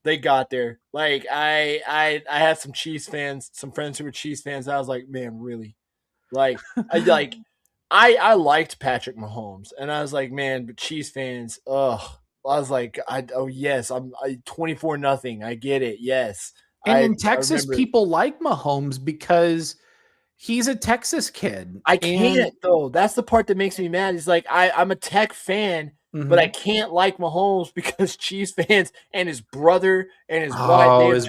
They got there. Like, I had some Chiefs fans, some friends who were Chiefs fans. I was like, man, really? Like, I liked Patrick Mahomes, and I was like, man, but Chiefs fans, ugh. I was like, yes, I'm 24-0. I get it. Yes. And in Texas, people like Mahomes because he's a Texas kid. I can't, though. That's the part that makes me mad. It's like, I'm a Tech fan, but I can't like Mahomes because Chiefs fans and his brother and his wife,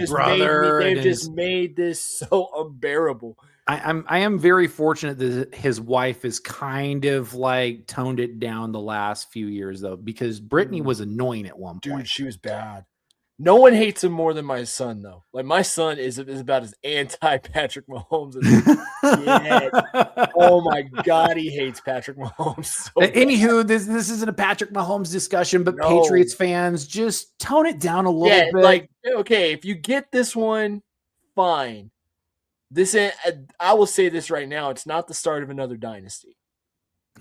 they've just made this so unbearable. I am very fortunate that his wife is kind of like toned it down the last few years, though, because Brittany was annoying at one point. Dude, she was bad. No one hates him more than my son, though. Like, my son is about as anti-Patrick Mahomes as he can. Oh my God, he hates Patrick Mahomes so Anywho, this isn't a Patrick Mahomes discussion, but no. Patriots fans, just tone it down a little bit. Like, okay, if you get this one, fine. I will say this right now, it's not the start of another dynasty.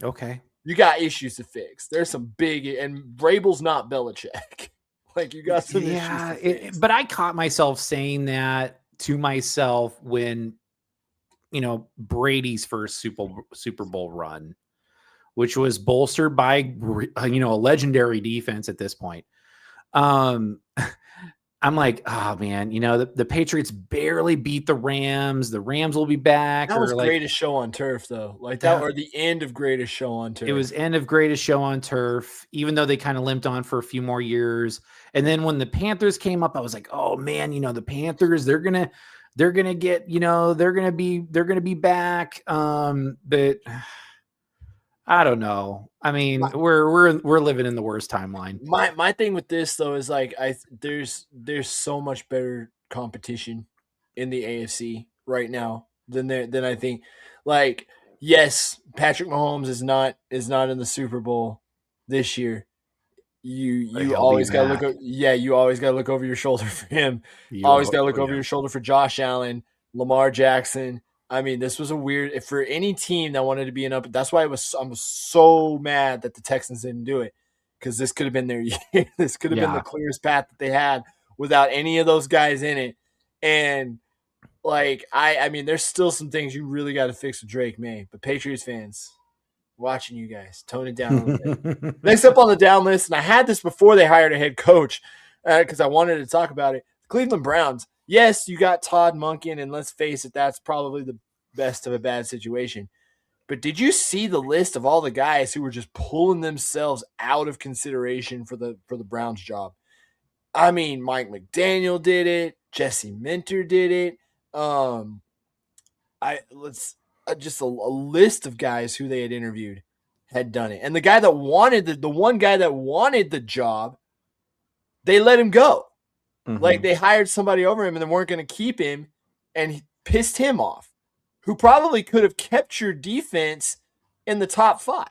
Okay. You got issues to fix. There's some big, and Vrabel's not Belichick. Like, you got some issues to fix. But I caught myself saying that to myself when, Brady's first Super Bowl run, which was bolstered by, a legendary defense at this point. I'm like, oh man, the Patriots barely beat the Rams. The Rams will be back. That was or like greatest show on turf, though. Like that, or the end of greatest show on turf. It was end of greatest show on turf, even though they kind of limped on for a few more years. And then when the Panthers came up, I was like, oh man, the Panthers, they're gonna get, they're gonna be back. But I don't know. I mean, we're living in the worst timeline. My thing with this though is like there's so much better competition in the AFC right now than I think. Like, yes, Patrick Mahomes is not in the Super Bowl this year. You always gotta look. You always gotta look over your shoulder for him. Always gotta look over your shoulder for Josh Allen, Lamar Jackson. I mean, this was a weird for any team that wanted to be an up. That's why I'm so mad that the Texans didn't do it, because this could have been their year. This could have been the clearest path that they had without any of those guys in it. And like I mean, there's still some things you really got to fix with Drake May. But Patriots fans, watching you guys, tone it down a little bit. Next up on the down list, and I had this before they hired a head coach because I wanted to talk about it. Cleveland Browns. Yes, you got Todd Monken, and let's face it, that's probably the best of a bad situation. But did you see the list of all the guys who were just pulling themselves out of consideration for the Browns job? I mean, Mike McDaniel did it. Jesse Minter did it. Just a list of guys who they had interviewed had done it. And the guy that wanted the one guy that wanted the job, they let him go. Mm-hmm. Like they hired somebody over him and they weren't going to keep him, and he pissed him off, who probably could have kept your defense in the top 5.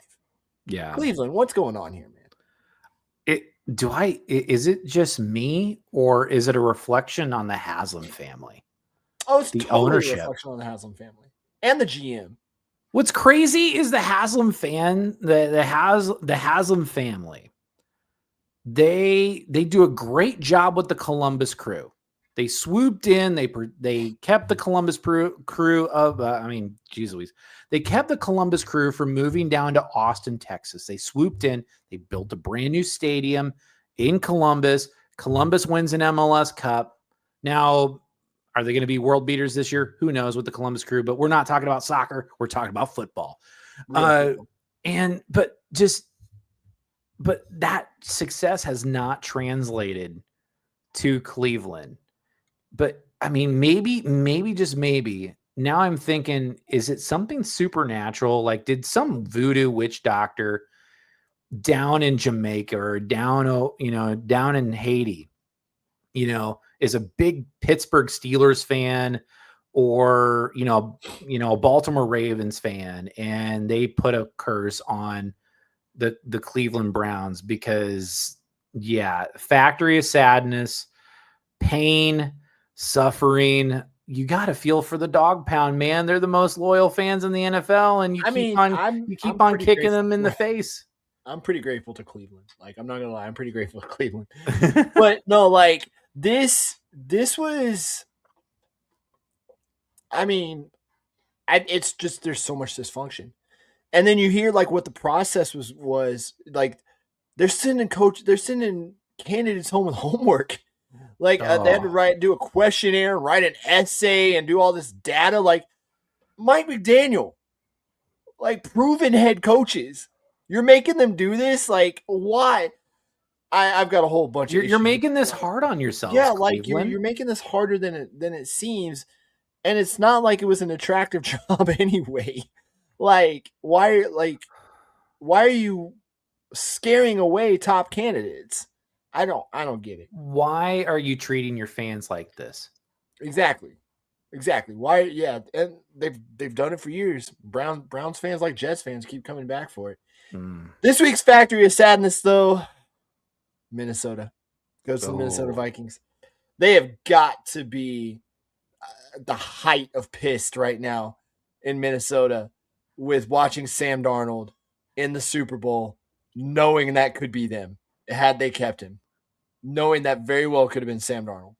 Yeah. Cleveland, what's going on here, man? Is it just me, or is it a reflection on the Haslam family? Oh, it's totally ownership. A reflection on the Haslam family and the GM. What's crazy is the Haslam Haslam family. They do a great job with the Columbus Crew. They swooped in. They kept the Columbus crew of. They kept the Columbus Crew from moving down to Austin, Texas. They swooped in. They built a brand new stadium in Columbus. Columbus wins an MLS Cup. Now, are they going to be world beaters this year? Who knows with the Columbus Crew? But we're not talking about soccer. We're talking about football. But that success has not translated to Cleveland. But I mean, maybe just maybe. Now I'm thinking, is it something supernatural? Like, did some voodoo witch doctor down in Jamaica or down in Haiti, is a big Pittsburgh Steelers fan or, a Baltimore Ravens fan, and they put a curse on the Cleveland Browns because, factory of sadness, pain, suffering. You got to feel for the dog pound, man. They're the most loyal fans in the NFL, and you keep on kicking them in the face. I'm pretty grateful to Cleveland. Like, I'm not gonna lie, I'm pretty grateful to Cleveland. But no, like this was. I mean, it's just there's so much dysfunction, and then you hear like what the process was like. They're sending candidates home with homework. Like they had to do a questionnaire, write an essay, and do all this data. Like Mike McDaniel, like proven head coaches, you're making them do this. Like why? I've got a whole bunch of. You're making this hard on yourself. Yeah, like you're making this harder than it seems, and it's not like it was an attractive job anyway. Like why are you scaring away top candidates? I don't get it. Why are you treating your fans like this? Exactly. Why? Yeah, and they've done it for years. Browns fans, like Jets fans, keep coming back for it. This week's Factory of Sadness, though, Minnesota goes to the Minnesota Vikings. They have got to be the height of pissed right now in Minnesota with watching Sam Darnold in the Super Bowl, knowing that could be them had they kept him. Knowing that very well could have been Sam Darnold.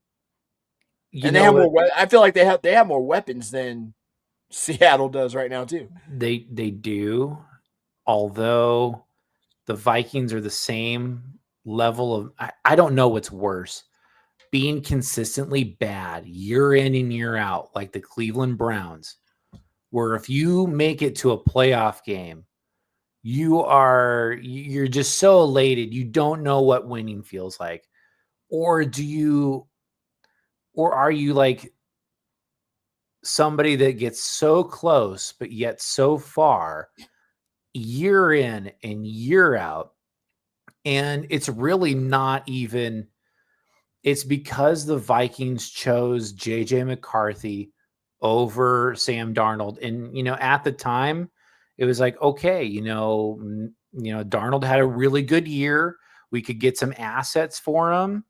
And they have more. I feel like they have more weapons than Seattle does right now too. They do, although the Vikings are the same level of. I don't know what's worse, being consistently bad year in and year out, like the Cleveland Browns, where if you make it to a playoff game, you're just so elated. You don't know what winning feels like. Or are you like somebody that gets so close, but yet so far year in and year out? And it's really not even, it's because the Vikings chose JJ McCarthy over Sam Darnold. And, at the time it was like, okay, Darnold had a really good year. We could get some assets for him.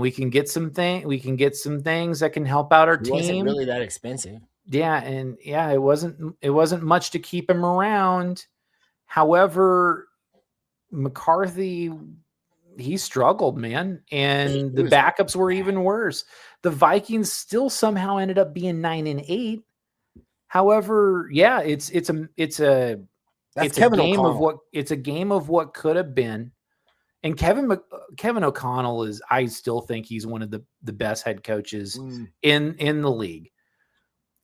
We can get some things that can help out our team. It wasn't really that expensive. Yeah. And it wasn't much to keep him around. However, McCarthy, he struggled, man. And the backups were even worse. The Vikings still somehow ended up being 9-8. However, it's a game of what could have been. And Kevin O'Connell I still think he's one of the best head coaches in the league.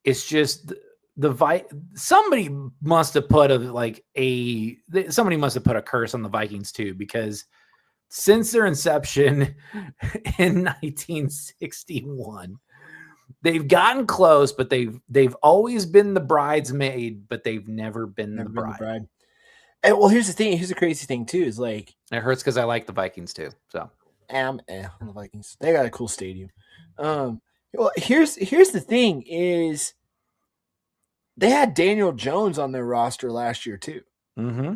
It's just somebody must have put a curse on the Vikings too, because since their inception in 1961, they've gotten close, but they've always been the bridesmaid, but they've never been the bride. And well, here's the thing. Here's the crazy thing too. Is like it hurts because I like the Vikings too. So the Vikings, they got a cool stadium. Well, here's the thing is they had Daniel Jones on their roster last year too. Mm-hmm.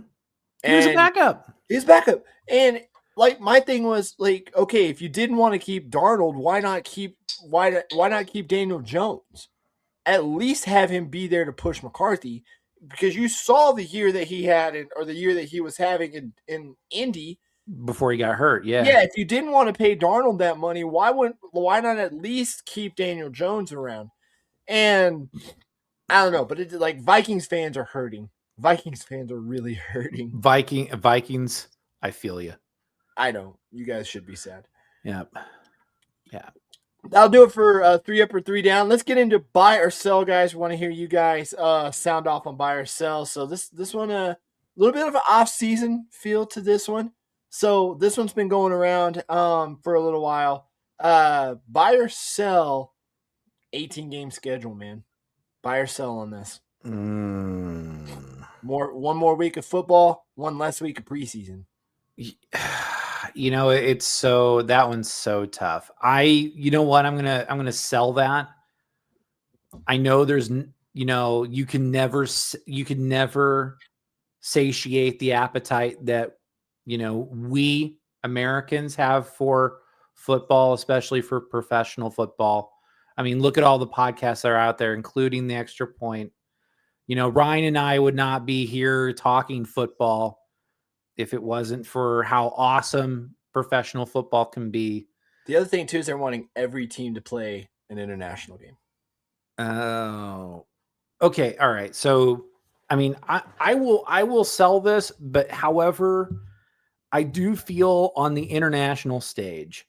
He was a backup. He's backup, and like my thing was like, okay, if you didn't want to keep Darnold, why not keep Daniel Jones? At least have him be there to push McCarthy. Because you saw the year that he had, or the year that he was having in Indy before he got hurt. Yeah. Yeah. If you didn't want to pay Darnold that money, why not at least keep Daniel Jones around? And I don't know, but it's like Vikings fans are hurting. Vikings fans are really hurting. Vikings, I feel you. I know you guys should be sad. Yeah. That'll do it for 3 up or 3 down. Let's get into buy or sell, guys. We want to hear you guys sound off on buy or sell. So this one, a little bit of an off-season feel to this one. So this one's been going around for a little while. Buy or sell 18-game schedule, man. Buy or sell on this. One more week of football, one less week of preseason. It's that one's so tough. You know what? I'm going to sell that. I know there's, you can never satiate the appetite that, we Americans have for football, especially for professional football. I mean, look at all the podcasts that are out there, including the Extra Point. Ryan and I would not be here talking football if it wasn't for how awesome professional football can be. The other thing too is they're wanting every team to play an international game. Oh, okay. All right. So, I mean, I will sell this, but however, I do feel on the international stage,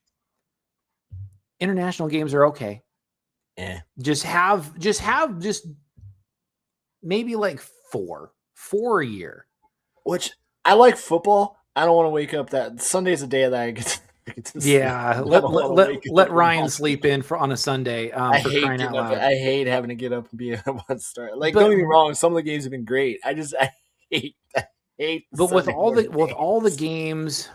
international games are okay. Yeah. Just maybe like four a year. Which I like football. I don't want to wake up that Sunday's a day that I get to sleep. Yeah, let Ryan sleep in on a Sunday. I hate having to get up and be at one start. Like, don't get me wrong, some of the games have been great. I hate. But with all the games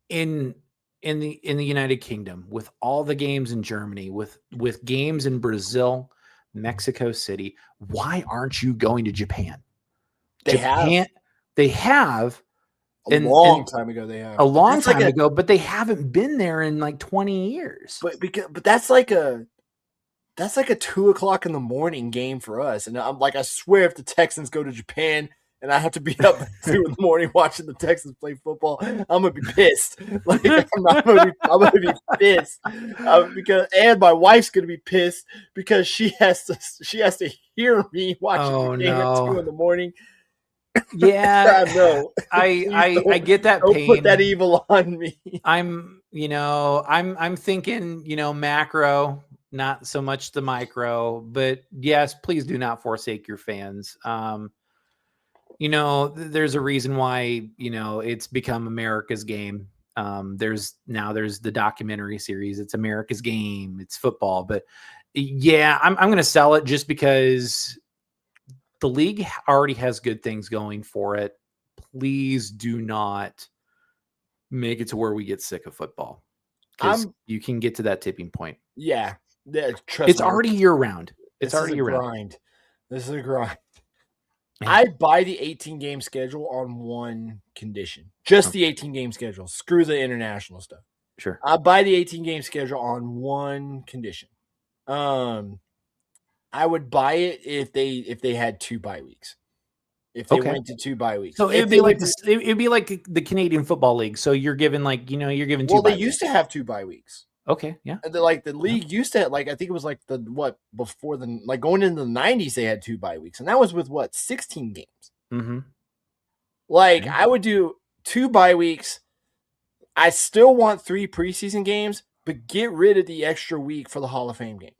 in the United Kingdom, with all the games in Germany, with games in Brazil, Mexico City, why aren't you going to Japan? They have. A long time ago, but they haven't been there in like 20 years. But that's like a 2:00 in the morning game for us. And I'm like, I swear, if the Texans go to Japan and I have to be up at 2 in the morning watching the Texans play football, I'm gonna be pissed. Like, I'm gonna be pissed and my wife's gonna be pissed because she has to hear me watching the game at 2 in the morning. Yeah, No, I get that don't pain. put that evil on me. I'm thinking, macro, not so much the micro, but yes, please do not forsake your fans. There's a reason why, it's become America's game. There's the documentary series. It's America's game. It's football, but yeah, I'm going to sell it just because the league already has good things going for it. Please do not make it to where we get sick of football, because you can get to that tipping point. Yeah, trust It's me, already year round. It's this already is a year round. grind. This is a grind. Man. I buy the 18-game schedule on one condition. Just the 18-game schedule. Screw the international stuff. Sure. I buy the 18-game schedule on one condition. I would buy it if they had 2 bye weeks. If they went to 2 bye weeks. So it'd be like it'd be like the Canadian Football League. So you're given you're given 2 Well, bye they used to have 2 bye weeks. Okay, yeah. The league used to, I think it was before going into the 90s, they had 2 bye weeks, and that was with 16 games. Mm-hmm. I would do 2 bye weeks. I still want 3 preseason games, but get rid of the extra week for the Hall of Fame game.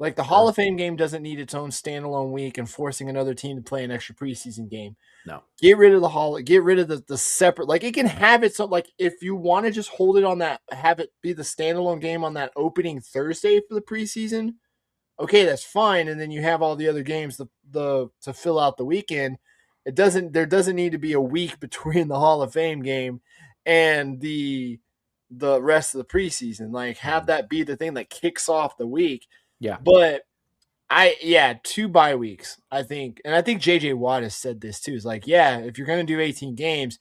The Hall of Fame game doesn't need its own standalone week and forcing another team to play an extra preseason game. No. Get rid of get rid of the separate, it can have it. So if you want to just hold it on that, have it be the standalone game on that opening Thursday for the preseason. Okay, that's fine. And then you have all the other games to fill out the weekend. There doesn't need to be a week between the Hall of Fame game and the rest of the preseason. Have that be the thing that kicks off the week. Yeah. But 2 bye weeks, I think. And I think JJ Watt has said this too. It's if you're going to do 18 games,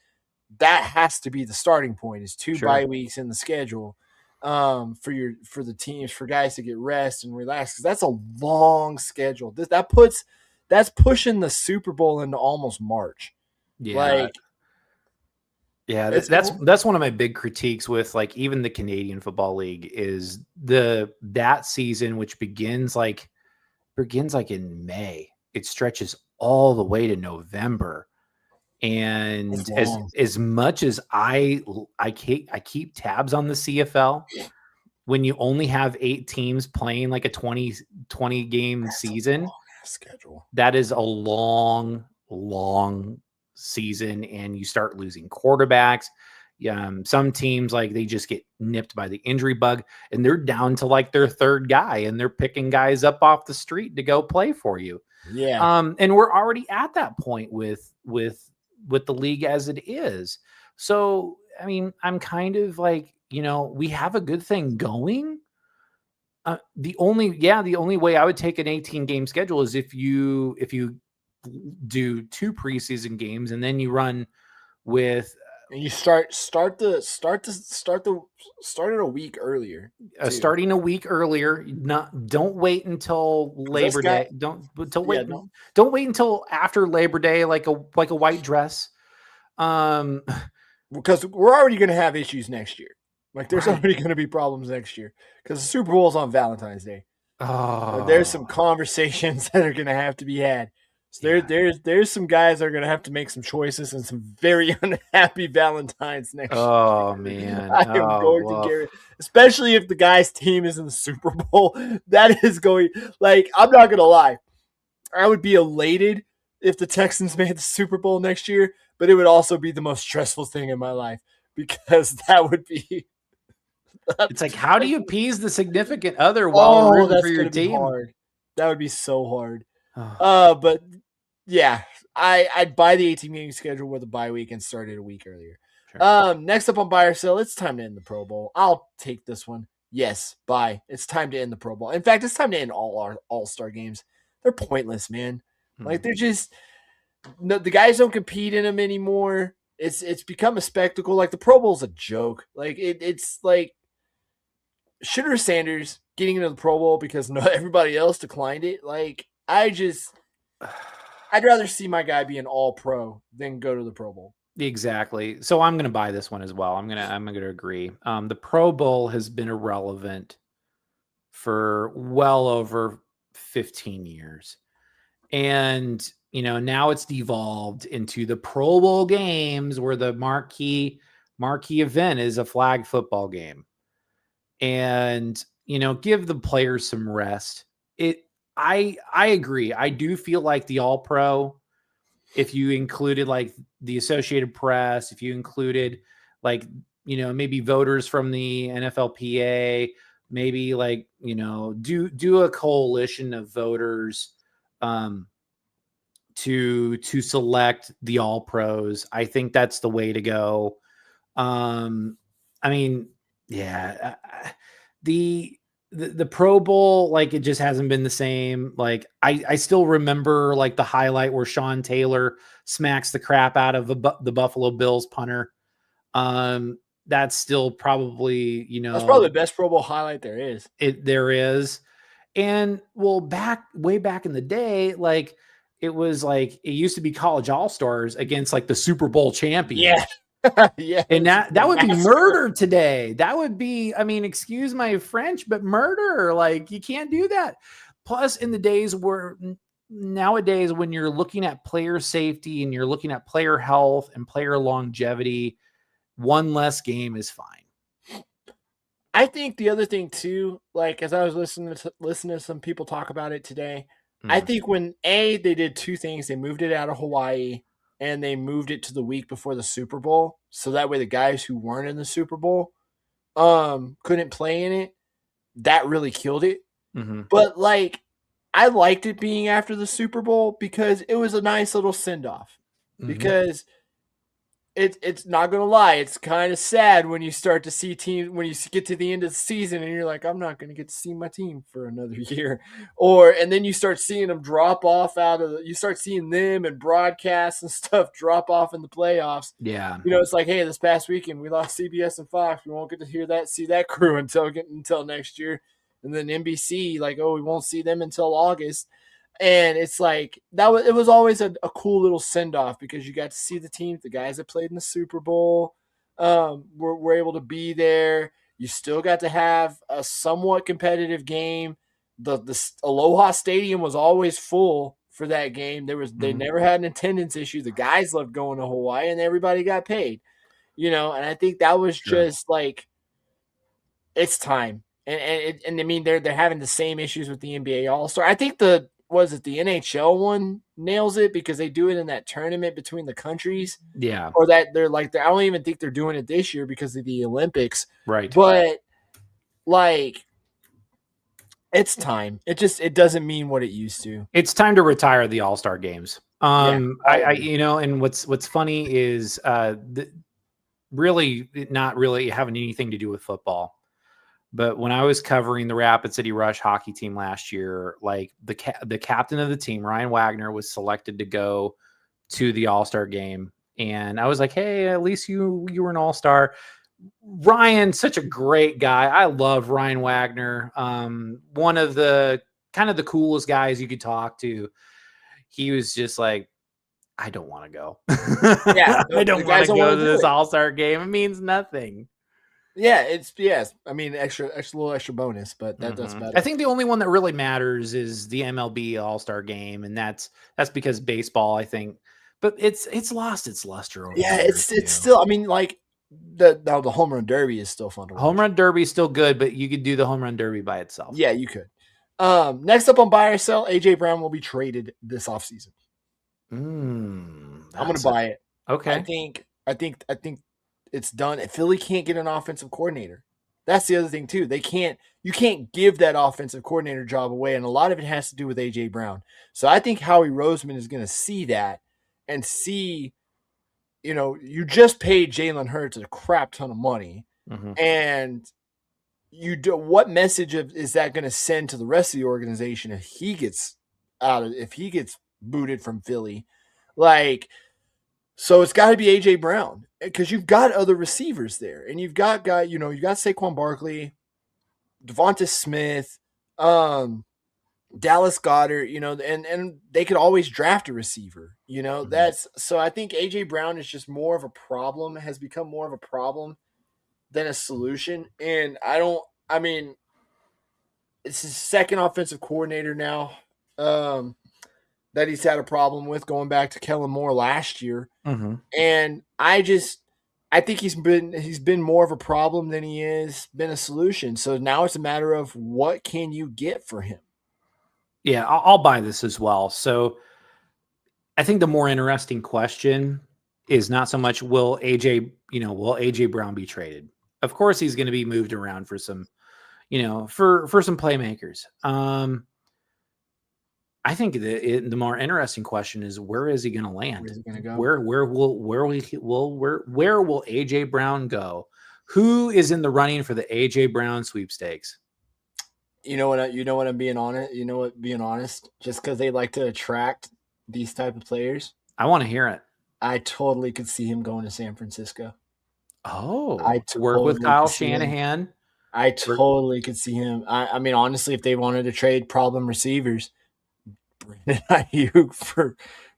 that has to be the starting point, is 2 bye weeks in the schedule for the teams, for guys to get rest and relax. Because that's a long schedule. That's pushing the Super Bowl into almost March. Yeah. That's one of my big critiques with even the Canadian Football League is that season, which begins in May. It stretches all the way to November. And as much as I keep tabs on the CFL, when you only have 8 teams playing a 20 game season, schedule, that is a long season, and you start losing quarterbacks. Some teams they just get nipped by the injury bug, and they're down to their third guy, and they're picking guys up off the street to go play for you. Yeah. And we're already at that point with the league as it is. So I mean, I'm kind of we have a good thing going. The only way I would take an 18 game schedule is if you do 2 preseason games, and then you run with, and you start it a week earlier. Starting a week earlier. Don't wait until Labor Day. Don't wait until after Labor Day, like a white dress. Because we're already going to have issues next year. There's already going to be problems next year because the Super Bowl is on Valentine's Day. Oh. There's some conversations that are going to have to be had. So there's some guys that are going to have to make some choices, and some very unhappy Valentines next year. Oh, man. I am going to get, especially if the guy's team is in the Super Bowl. That is going, I'm not going to lie. I would be elated if the Texans made the Super Bowl next year, but it would also be the most stressful thing in my life, because that would be. It's how do you appease the significant other while rooting for your team? Hard. That would be so hard. But yeah, I'd buy the 18-game schedule with a bye week and start it a week earlier. Sure. Next up on buy or sell, it's time to end the Pro Bowl. I'll take this one. Yes, buy. It's time to end the Pro Bowl. In fact, it's time to end all our All-Star games. They're pointless, man. They're just the guys don't compete in them anymore. It's become a spectacle. The Pro Bowl's a joke. It's Shitter Sanders getting into the Pro Bowl because everybody else declined it. I'd rather see my guy be an All-Pro than go to the Pro Bowl. Exactly. So I'm going to buy this one as well. I'm going to agree. The Pro Bowl has been irrelevant for well over 15 years. And now it's devolved into the Pro Bowl games where the marquee event is a flag football game. And, give the players some rest. I agree. I do feel like the All Pro, if you included like the Associated Press, if you included like, maybe voters from the NFLPA, maybe like, do a coalition of voters, to select the All Pros. I think that's the way to go. I mean, yeah, the Pro Bowl, like it just hasn't been the same. Like I still remember like the highlight where Sean Taylor smacks the crap out of the Buffalo Bills punter. That's still probably, that's probably the best Pro Bowl highlight there is. There is. And well, way back in the day, like it was like it used to be college all-stars against like the Super Bowl champion. Yeah. Yeah. And that would be murder today. That would be, I mean, excuse my French, but murder. Like you can't do that. Plus, in the days where nowadays, when you're looking at player safety and you're looking at player health and player longevity, one less game is fine. I think the other thing too, like as I was listening to some people talk about it today, I think when they did two things. They moved it out of Hawaii and they moved it to the week before the Super Bowl. So that way the guys who weren't in the Super Bowl couldn't play in it. That really killed it. Mm-hmm. But like I liked it being after the Super Bowl because it was a nice little send-off. Mm-hmm. Because it's not gonna lie, it's kind of sad when you start to see teams when you get to the end of the season and you're like, I'm not gonna get to see my team for another year, and then you start seeing them drop off you start seeing them and broadcasts and stuff drop off in the playoffs. Yeah, it's like, hey, this past weekend we lost CBS and Fox, we won't get to see that crew until next year, and then NBC, like, oh, we won't see them until August. And it's like it was always a cool little send off because you got to see the team, the guys that played in the Super Bowl, were able to be there. You still got to have a somewhat competitive game. The Aloha Stadium was always full for that game. They never had an attendance issue. The guys loved going to Hawaii, and everybody got paid. And I think that was just like it's time. And I mean they're having the same issues with the NBA All-Star. I think the NHL one nails it because they do it in that tournament between the countries. Yeah. Or that they're like, I don't even think they're doing it this year because of the Olympics. Right. But like, it's time. It doesn't mean what it used to. It's time to retire the All-Star games. And what's funny is really not really having anything to do with football. But when I was covering the Rapid City Rush hockey team last year, like the captain of the team, Ryan Wagner, was selected to go to the All-Star game. And I was like, hey, at least you were an All-Star. Ryan, such a great guy. I love Ryan Wagner. One of the kind of the coolest guys you could talk to. He was just like, I don't want to go. Yeah, I don't want to go to this All-Star game. It means nothing. Yeah, I mean, little extra bonus, but that does matter. I think the only one that really matters is the MLB All-Star game, and that's because baseball, I think. But it's lost its luster over. Yeah, it's still. I mean, like the home run derby is still fun to watch. Home run derby is still good, but you could do the home run derby by itself. Yeah, you could. Next up on buy or sell, AJ Brown will be traded this offseason. I'm going to buy it. Okay. I think it's done. Philly can't get an offensive coordinator. That's the other thing too. You can't give that offensive coordinator job away, and a lot of it has to do with AJ Brown. So I think Howie Roseman is going to see that and see, you just paid Jalen Hurts a crap ton of money, and what message is that going to send to the rest of the organization if he gets booted from Philly, like. So it's got to be AJ Brown because you've got other receivers there, and you've got you got Saquon Barkley, Devonta Smith, Dallas Goedert, and they could always draft a receiver. So I think AJ Brown is just more of a problem, has become more of a problem than a solution. And it's his second offensive coordinator now. that he's had a problem with going back to Kellen Moore last year. Mm-hmm. And I think he's been more of a problem than he is been a solution. So now it's a matter of what can you get for him? Yeah, I'll buy this as well. So I think the more interesting question is not so much will AJ Brown be traded? Of course he's going to be moved around for some, for some playmakers. I think the more interesting question is where is he going to land? Where is he going to go? Where will AJ Brown go? Who is in the running for the AJ Brown sweepstakes? You know what I'm being honest. You know what being honest. Just because they like to attract these type of players, I want to hear it. I totally could see him going to San Francisco. Oh, I work with Kyle Shanahan. I totally could see him. I mean, honestly, if they wanted to trade problem receivers, Brandon Ayuk for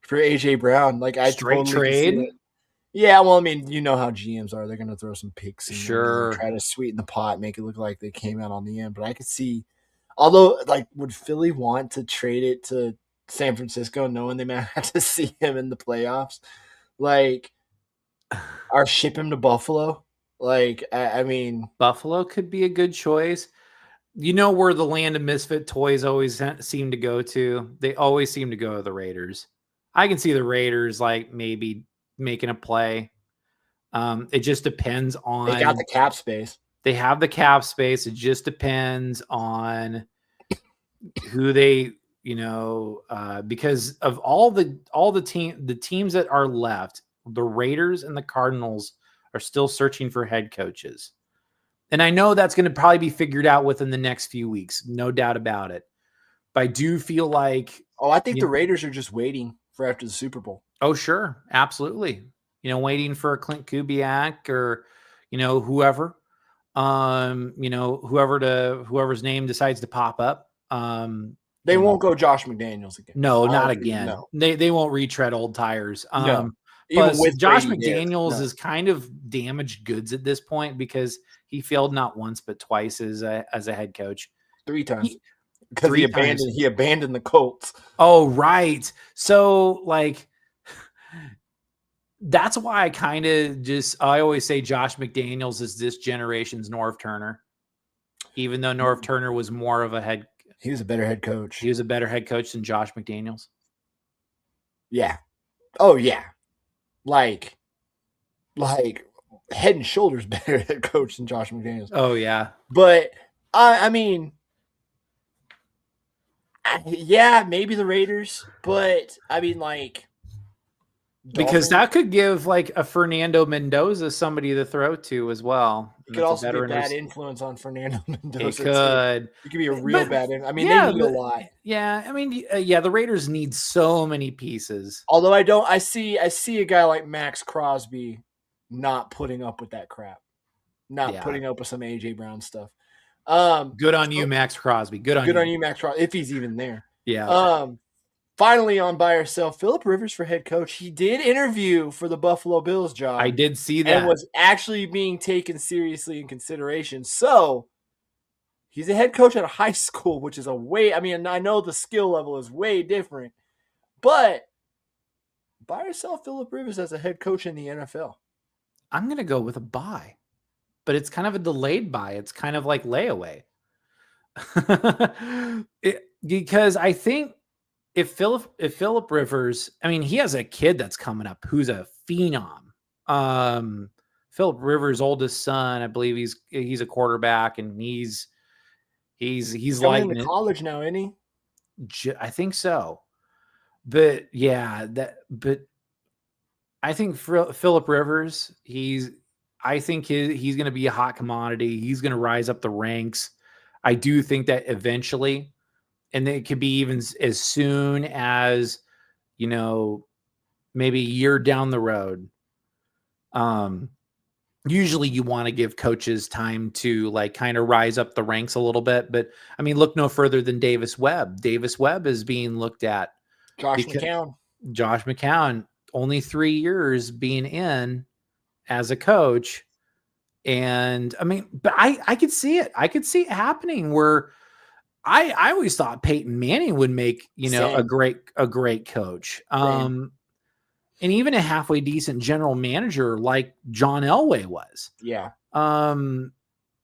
AJ Brown, like I straight totally trade. Could see it. Yeah, well, I mean, you know how GMs are. They're going to throw some picks in sure, try to sweeten the pot, make it look like they came out on the end. But I could see, although, like, would Philly want to trade it to San Francisco, knowing they might have to see him in the playoffs, like, or ship him to Buffalo? Like, I mean, Buffalo could be a good choice. You know where the land of misfit toys always seem to go to? They always seem to go to the Raiders. I can see the Raiders like maybe making a play. It just depends on. They got the cap space. They have the cap space. It just depends on who they, because of all the teams that are left, the Raiders and the Cardinals are still searching for head coaches. And I know that's going to probably be figured out within the next few weeks. No doubt about it. But I do feel like... I think the Raiders are just waiting for after the Super Bowl. Oh, sure. Absolutely. Waiting for a Clint Kubiak or, whoever. Whoever's name decides to pop up. They won't go Josh McDaniels again. No, not again. No. They won't retread old tires. No. Even with Josh McDaniels is kind of damaged goods at this point because he failed not once but twice as a head coach. 3 times. Because he abandoned the Colts. Oh, right. So that's why I always say Josh McDaniels is this generation's Norv Turner. Even though Norv Turner was more of he was a better head coach. He was a better head coach than Josh McDaniels. Yeah. Oh yeah. Like head and shoulders better head coach than Josh McDaniels. Oh yeah. But I mean, yeah, maybe the Raiders, but I mean, because that could give a Fernando Mendoza somebody to throw to as well. It could also be a bad influence on Fernando Mendoza. It could. It could be a real bad. I mean, they need a lot. Yeah, I mean, the Raiders need so many pieces. Although I see a guy like Max Crosby not putting up with that crap, putting up with some AJ Brown stuff. Good on you, Max Crosby. Good on you, Max Crosby, if he's even there. Yeah. Finally on Buy or Sell, Phillip Rivers for head coach. He did interview for the Buffalo Bills job. I did see that. And was actually being taken seriously in consideration. So he's a head coach at a high school, which is I know the skill level is way different, but buy or sell Phillip Rivers as a head coach in the NFL? I'm going to go with a buy, but it's kind of a delayed buy. It's kind of like layaway. Because I think if Phillip Rivers, I mean, he has a kid that's coming up who's a phenom. Phillip Rivers' oldest son, I believe he's a quarterback, and he's like in college now, isn't he? I think so. But yeah, but I think Phillip Rivers, I think he's going to be a hot commodity. He's going to rise up the ranks. I do think that eventually, and it could be even as soon as, maybe a year down the road. Usually you want to give coaches time to kind of rise up the ranks a little bit, but I mean, look no further than Davis Webb. Davis Webb is being looked at. Josh McCown, only 3 years being in as a coach. And I mean, but I could see it. I could see it happening where I always thought Peyton Manning would make, Same. a great coach. And even a halfway decent general manager like John Elway was. Yeah.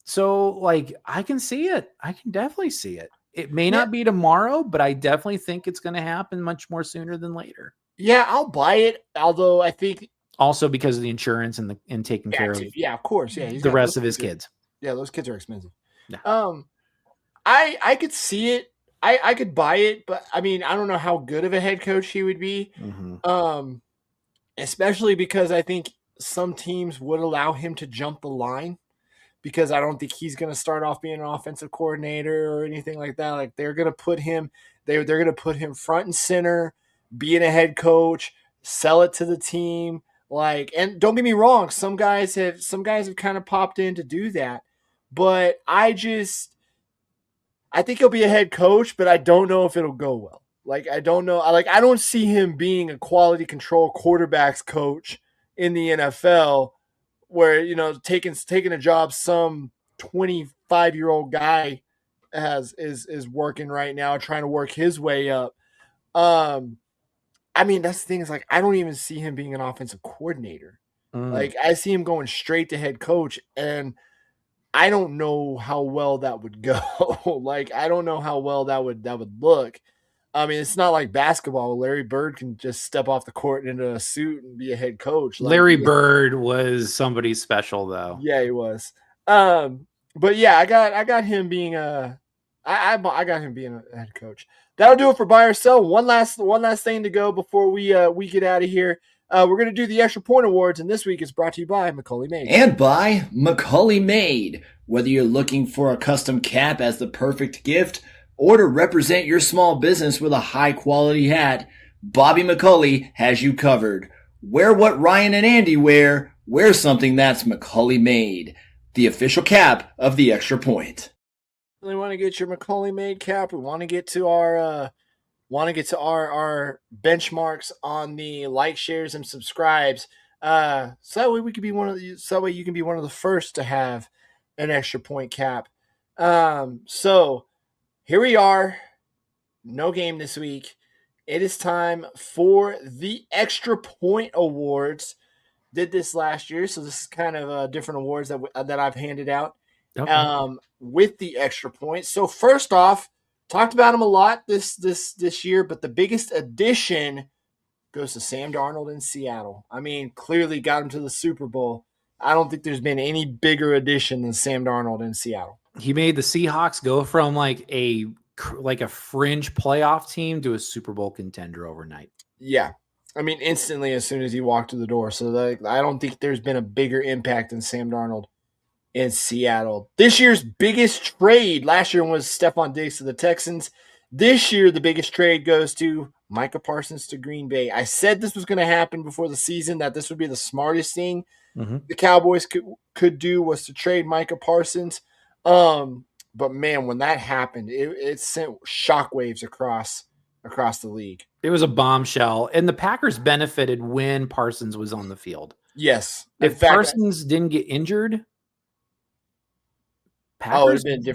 So like I can see it. I can definitely see it. It may Yeah. not be tomorrow, but I definitely think it's going to happen much more sooner than later. Yeah, I'll buy it. Although I think also because of the insurance and taking care of of course. Yeah. The rest of his kids. Yeah. Those kids are expensive. Yeah. I could see it. I could buy it, but I mean, I don't know how good of a head coach he would be. Especially because I think some teams would allow him to jump the line, because I don't think he's going to start off being an offensive coordinator or anything like that. Like they're going to put him, they're going to put him front and center, being a head coach, sell it to the team. Like, and don't get me wrong, some guys have kind of popped in to do that, but I think he'll be a head coach, but I don't know if it'll go well. Like, I don't know. I don't see him being a quality control quarterbacks coach in the NFL, where, taking a job some 25-year-old guy is working right now, trying to work his way up. I mean, that's the thing, is like, I don't even see him being an offensive coordinator. Like, I see him going straight to head coach, and I don't know how well that would go. Like, I don't know how well that would look. I mean, it's not like basketball. Larry Bird can just step off the court into a suit and be a head coach. Like, Larry Bird was somebody special, though. Yeah, he was. But yeah, I got him being I got him being a head coach. That'll do it for buy or sell. One last thing to go before we get out of here. We're gonna do the Extra Point Awards, and this week it's brought to you by Macaulay Made. And by Macaulay Made. Whether you're looking for a custom cap as the perfect gift, or to represent your small business with a high-quality hat, Bobby Macaulay has you covered. Wear what Ryan and Andy wear. Wear something that's Macaulay Made, the official cap of the Extra Point. Really want to get your Macaulay Made cap. We want to get to our benchmarks on the like, shares, and subscribes. So that way we could be so that way you can be one of the first to have an Extra Point cap. So here we are. No game this week. It is time for the Extra Point Awards. Did this last year, so this is kind of different awards that I've handed out. Okay. With the Extra Point. So first off, talked about him a lot this year, but the biggest addition goes to Sam Darnold in Seattle. I mean, clearly got him to the Super Bowl. I don't think there's been any bigger addition than Sam Darnold in Seattle. He made the Seahawks go from like a fringe playoff team to a Super Bowl contender overnight. Yeah. I mean, instantly as soon as he walked through the door. So I don't think there's been a bigger impact than Sam Darnold in Seattle. This year's biggest trade, last year was Stephon Diggs to the Texans. This year, the biggest trade goes to Micah Parsons to Green Bay. I said this was going to happen before the season, that this would be the smartest thing the Cowboys could do, was to trade Micah Parsons. But man, when that happened, it sent shockwaves across the league. It was a bombshell, and the Packers benefited when Parsons was on the field. Yes. If Parsons didn't get injured, Packers, it'd be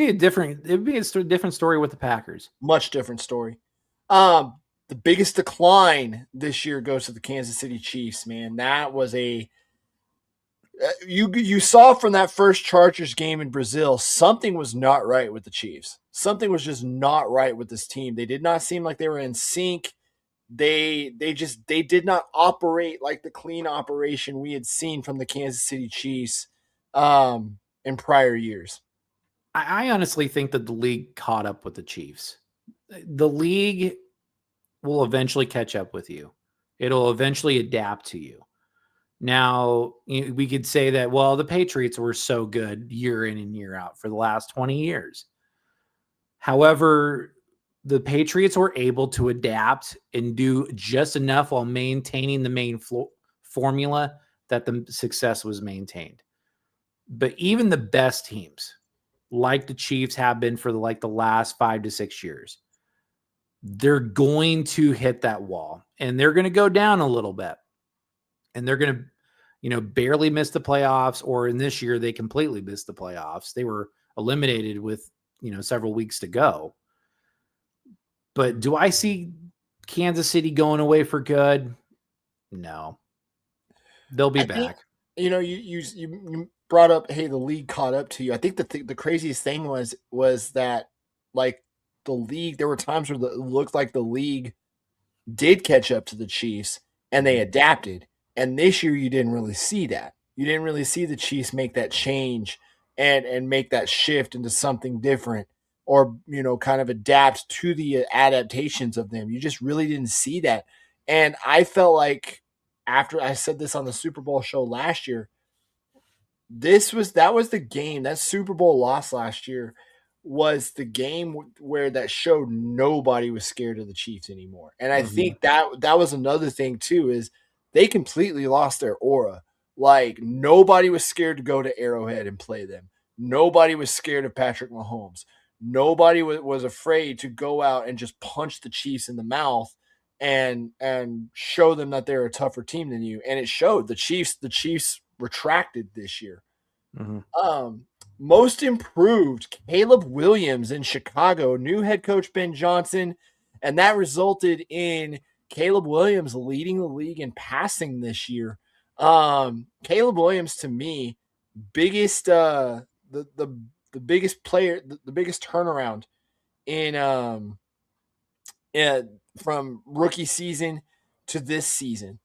a different story. It'd be a different story with the Packers. Much different story. The biggest decline this year goes to the Kansas City Chiefs, man. That was you saw from that first Chargers game in Brazil, something was not right with the Chiefs. Something was just not right with this team. They did not seem like they were in sync. They did not operate like the clean operation we had seen from the Kansas City Chiefs in prior years. I honestly think that the league caught up with the Chiefs. The league will eventually catch up with you. It'll eventually adapt to you. Now, we could say that, well, the Patriots were so good year in and year out for the last 20 years. However, the Patriots were able to adapt and do just enough while maintaining the main formula that the success was maintained. But even the best teams, like the Chiefs have been for the last 5 to 6 years, they're going to hit that wall, and they're going to go down a little bit. And they're going to, barely miss the playoffs, or in this year, they completely missed the playoffs. They were eliminated with several weeks to go. But do I see Kansas City going away for good? No. They'll be back. You brought up, hey, the league caught up to you. I think the craziest thing was that, like, the league, there were times where it looked like the league did catch up to the Chiefs and they adapted. And this year you didn't really see that. You didn't really see the Chiefs make that change and make that shift into something different, or, kind of adapt to the adaptations of them. You just really didn't see that. And I felt like, after I said this on the Super Bowl show last year, that was the game. That Super Bowl loss last year was the game where that showed nobody was scared of the Chiefs anymore. And I think that was another thing too, is they completely lost their aura. Like, nobody was scared to go to Arrowhead and play them. Nobody was scared of Patrick Mahomes. Nobody was afraid to go out and just punch the Chiefs in the mouth and show them that they're a tougher team than you. And it showed. The Chiefs retracted this year. Most improved, Caleb Williams in Chicago, new head coach Ben Johnson, and that resulted in Caleb Williams leading the league in passing this year. Caleb Williams, to me, biggest the biggest player, the biggest turnaround in from rookie season to this season.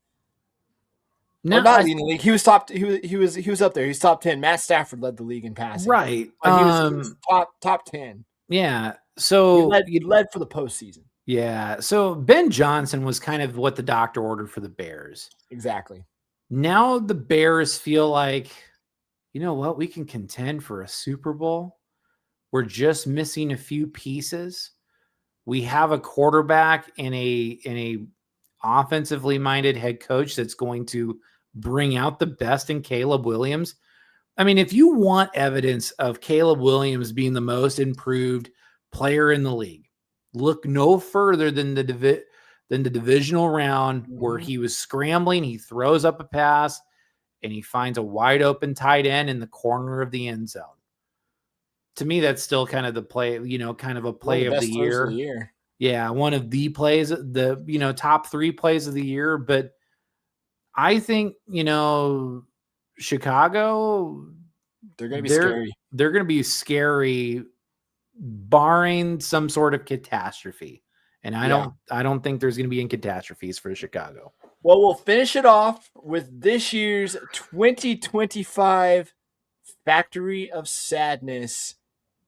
No, not leading the league. He was top. He was up there. He's top 10. Matt Stafford led the league in passing. Right. He was top 10. Yeah. So he led for the postseason. Yeah. So Ben Johnson was kind of what the doctor ordered for the Bears. Exactly. Now the Bears feel like, you know what? We can contend for a Super Bowl. We're just missing a few pieces. We have a quarterback and a offensively minded head coach that's going to bring out the best in Caleb Williams. I mean, if you want evidence of Caleb Williams being the most improved player in the league, look no further than the divisional round where he was scrambling. He throws up a pass and he finds a wide open tight end in the corner of the end zone. To me, that's still kind of the play, kind of a play of the year. Yeah, one of the plays, the top 3 plays of the year. But I think, Chicago, they're going to be scary. They're going to be scary, barring some sort of catastrophe. And I don't think there's going to be any catastrophes for Chicago. Well, we'll finish it off with this year's 2025 Factory of Sadness,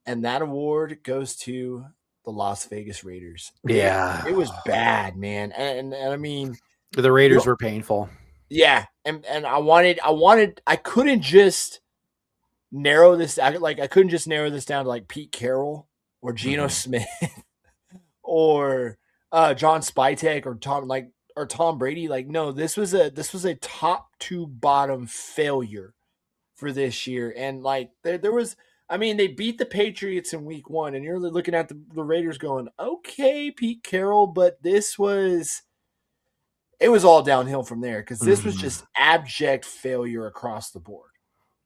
and that award goes to the Las Vegas Raiders. Yeah. It was bad, man. And I mean, the Raiders were painful. Yeah. And I couldn't just narrow this. I couldn't just narrow this down to like Pete Carroll or Geno Smith or John Spytek or Tom Brady. Like, no, this was a top to bottom failure for this year. And like there was, I mean, they beat the Patriots in week 1, and you're looking at the Raiders going, okay, Pete Carroll, but it was all downhill from there, because this was just abject failure across the board.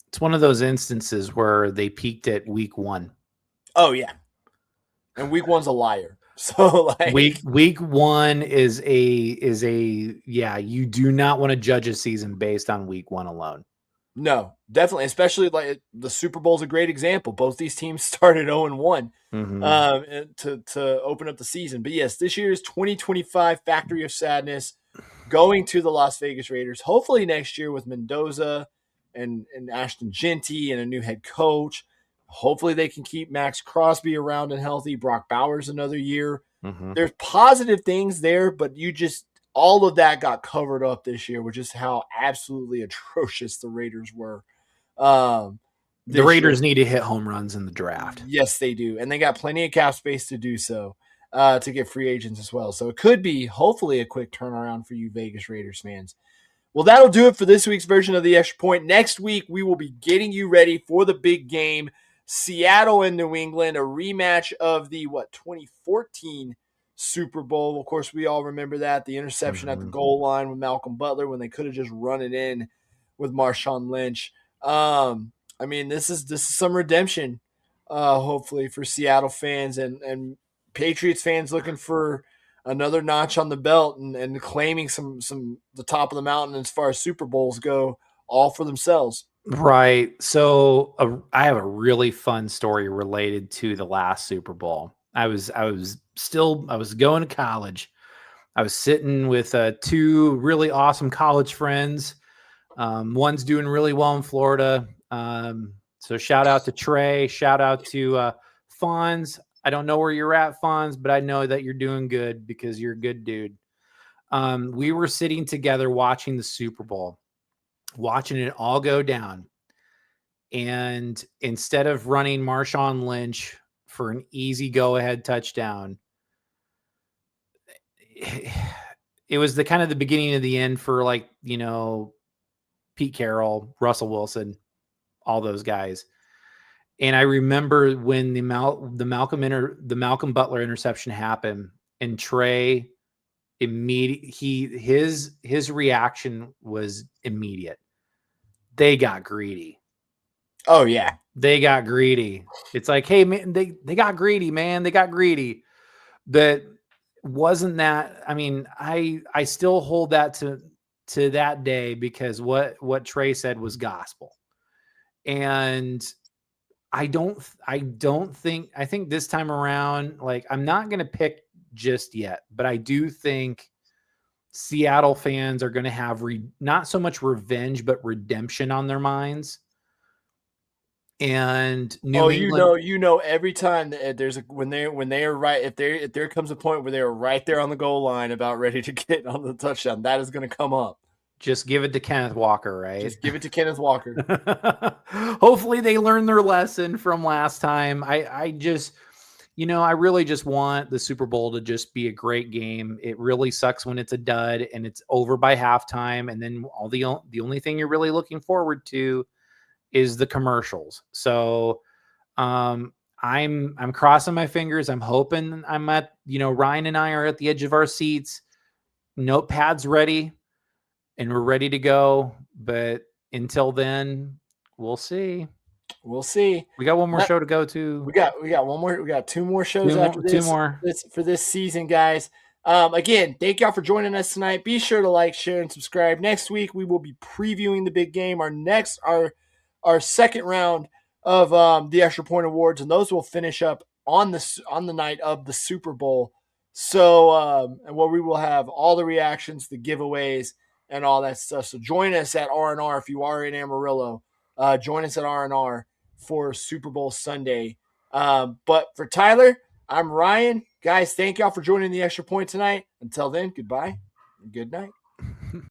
It's one of those instances where they peaked at week 1. Oh yeah. And week 1's a liar. So like week 1 is you do not want to judge a season based on week 1 alone. No, definitely. Especially like the Super Bowl is a great example. Both these teams started 0-1 to open up the season. But yes, this year's 2025 Factory of Sadness going to the Las Vegas Raiders. Hopefully next year with Mendoza and Ashton Genty and a new head coach. Hopefully they can keep Max Crosby around and healthy. Brock Bowers another year. There's positive things there, but all of that got covered up this year, which is how absolutely atrocious the Raiders were. The Raiders need to hit home runs in the draft. Yes, they do. And they got plenty of cap space to do so, to get free agents as well. So it could be, hopefully, a quick turnaround for you Vegas Raiders fans. Well, that'll do it for this week's version of the Extra Point. Next week, we will be getting you ready for the big game. Seattle and New England, a rematch of the 2014 Super Bowl. Of course, we all remember that, the interception at the goal line with Malcolm Butler when they could have just run it in with Marshawn Lynch. I mean, this is some redemption. hopefully for Seattle fans and Patriots fans looking for another notch on the belt and claiming some the top of the mountain as far as Super Bowls go, all for themselves. Right. So I have a really fun story related to the last Super Bowl. I was going to college. I was sitting with two really awesome college friends. One's doing really well in Florida. So shout out to Trey. Shout out to Fonz. I don't know where you're at, Fonz, but I know that you're doing good because you're a good dude. We were sitting together watching the Super Bowl, watching it all go down. And instead of running Marshawn Lynch for an easy go-ahead touchdown, it was the kind of the beginning of the end for, like, you know, Pete Carroll, Russell Wilson, all those guys. And I remember when the Malcolm Butler interception happened, and Trey his reaction was immediate. They got greedy. Oh yeah, they got greedy. It's like, hey man, they got greedy, man. They got greedy. But wasn't that? I mean, I still hold that to that day, because what Trey said was gospel. And I think this time around, like, I'm not going to pick just yet, but I do think Seattle fans are going to have not so much revenge, but redemption on their minds. And New England, you know, every time that there's when they are right, if there comes a point where they are right there on the goal line about ready to get on the touchdown, that is going to come up. Just give it to Kenneth Walker, right? Just give it to Kenneth Walker. Hopefully they learned their lesson from last time. I just, you know, I really just want the Super Bowl to just be a great game. It really sucks when it's a dud and it's over by halftime, and then the only thing you're really looking forward to is the commercials. So I'm crossing my fingers. I'm hoping Ryan and I are at the edge of our seats, notepads ready, and we're ready to go. But until then, we'll see. We'll see. We got one more show to go to. We got one more. We got two more shows after this. Two more for this season, guys. Again, thank y'all for joining us tonight. Be sure to like, share, and subscribe. Next week we will be previewing the big game. Our second round of the Extra Point Awards, and those will finish up on the night of the Super Bowl. So, and where we will have all the reactions, the giveaways, and all that stuff. So join us at R&R if you are in Amarillo. Join us at R&R for Super Bowl Sunday. But for Tyler, I'm Ryan. Guys, thank y'all for joining the Extra Point tonight. Until then, goodbye and good night.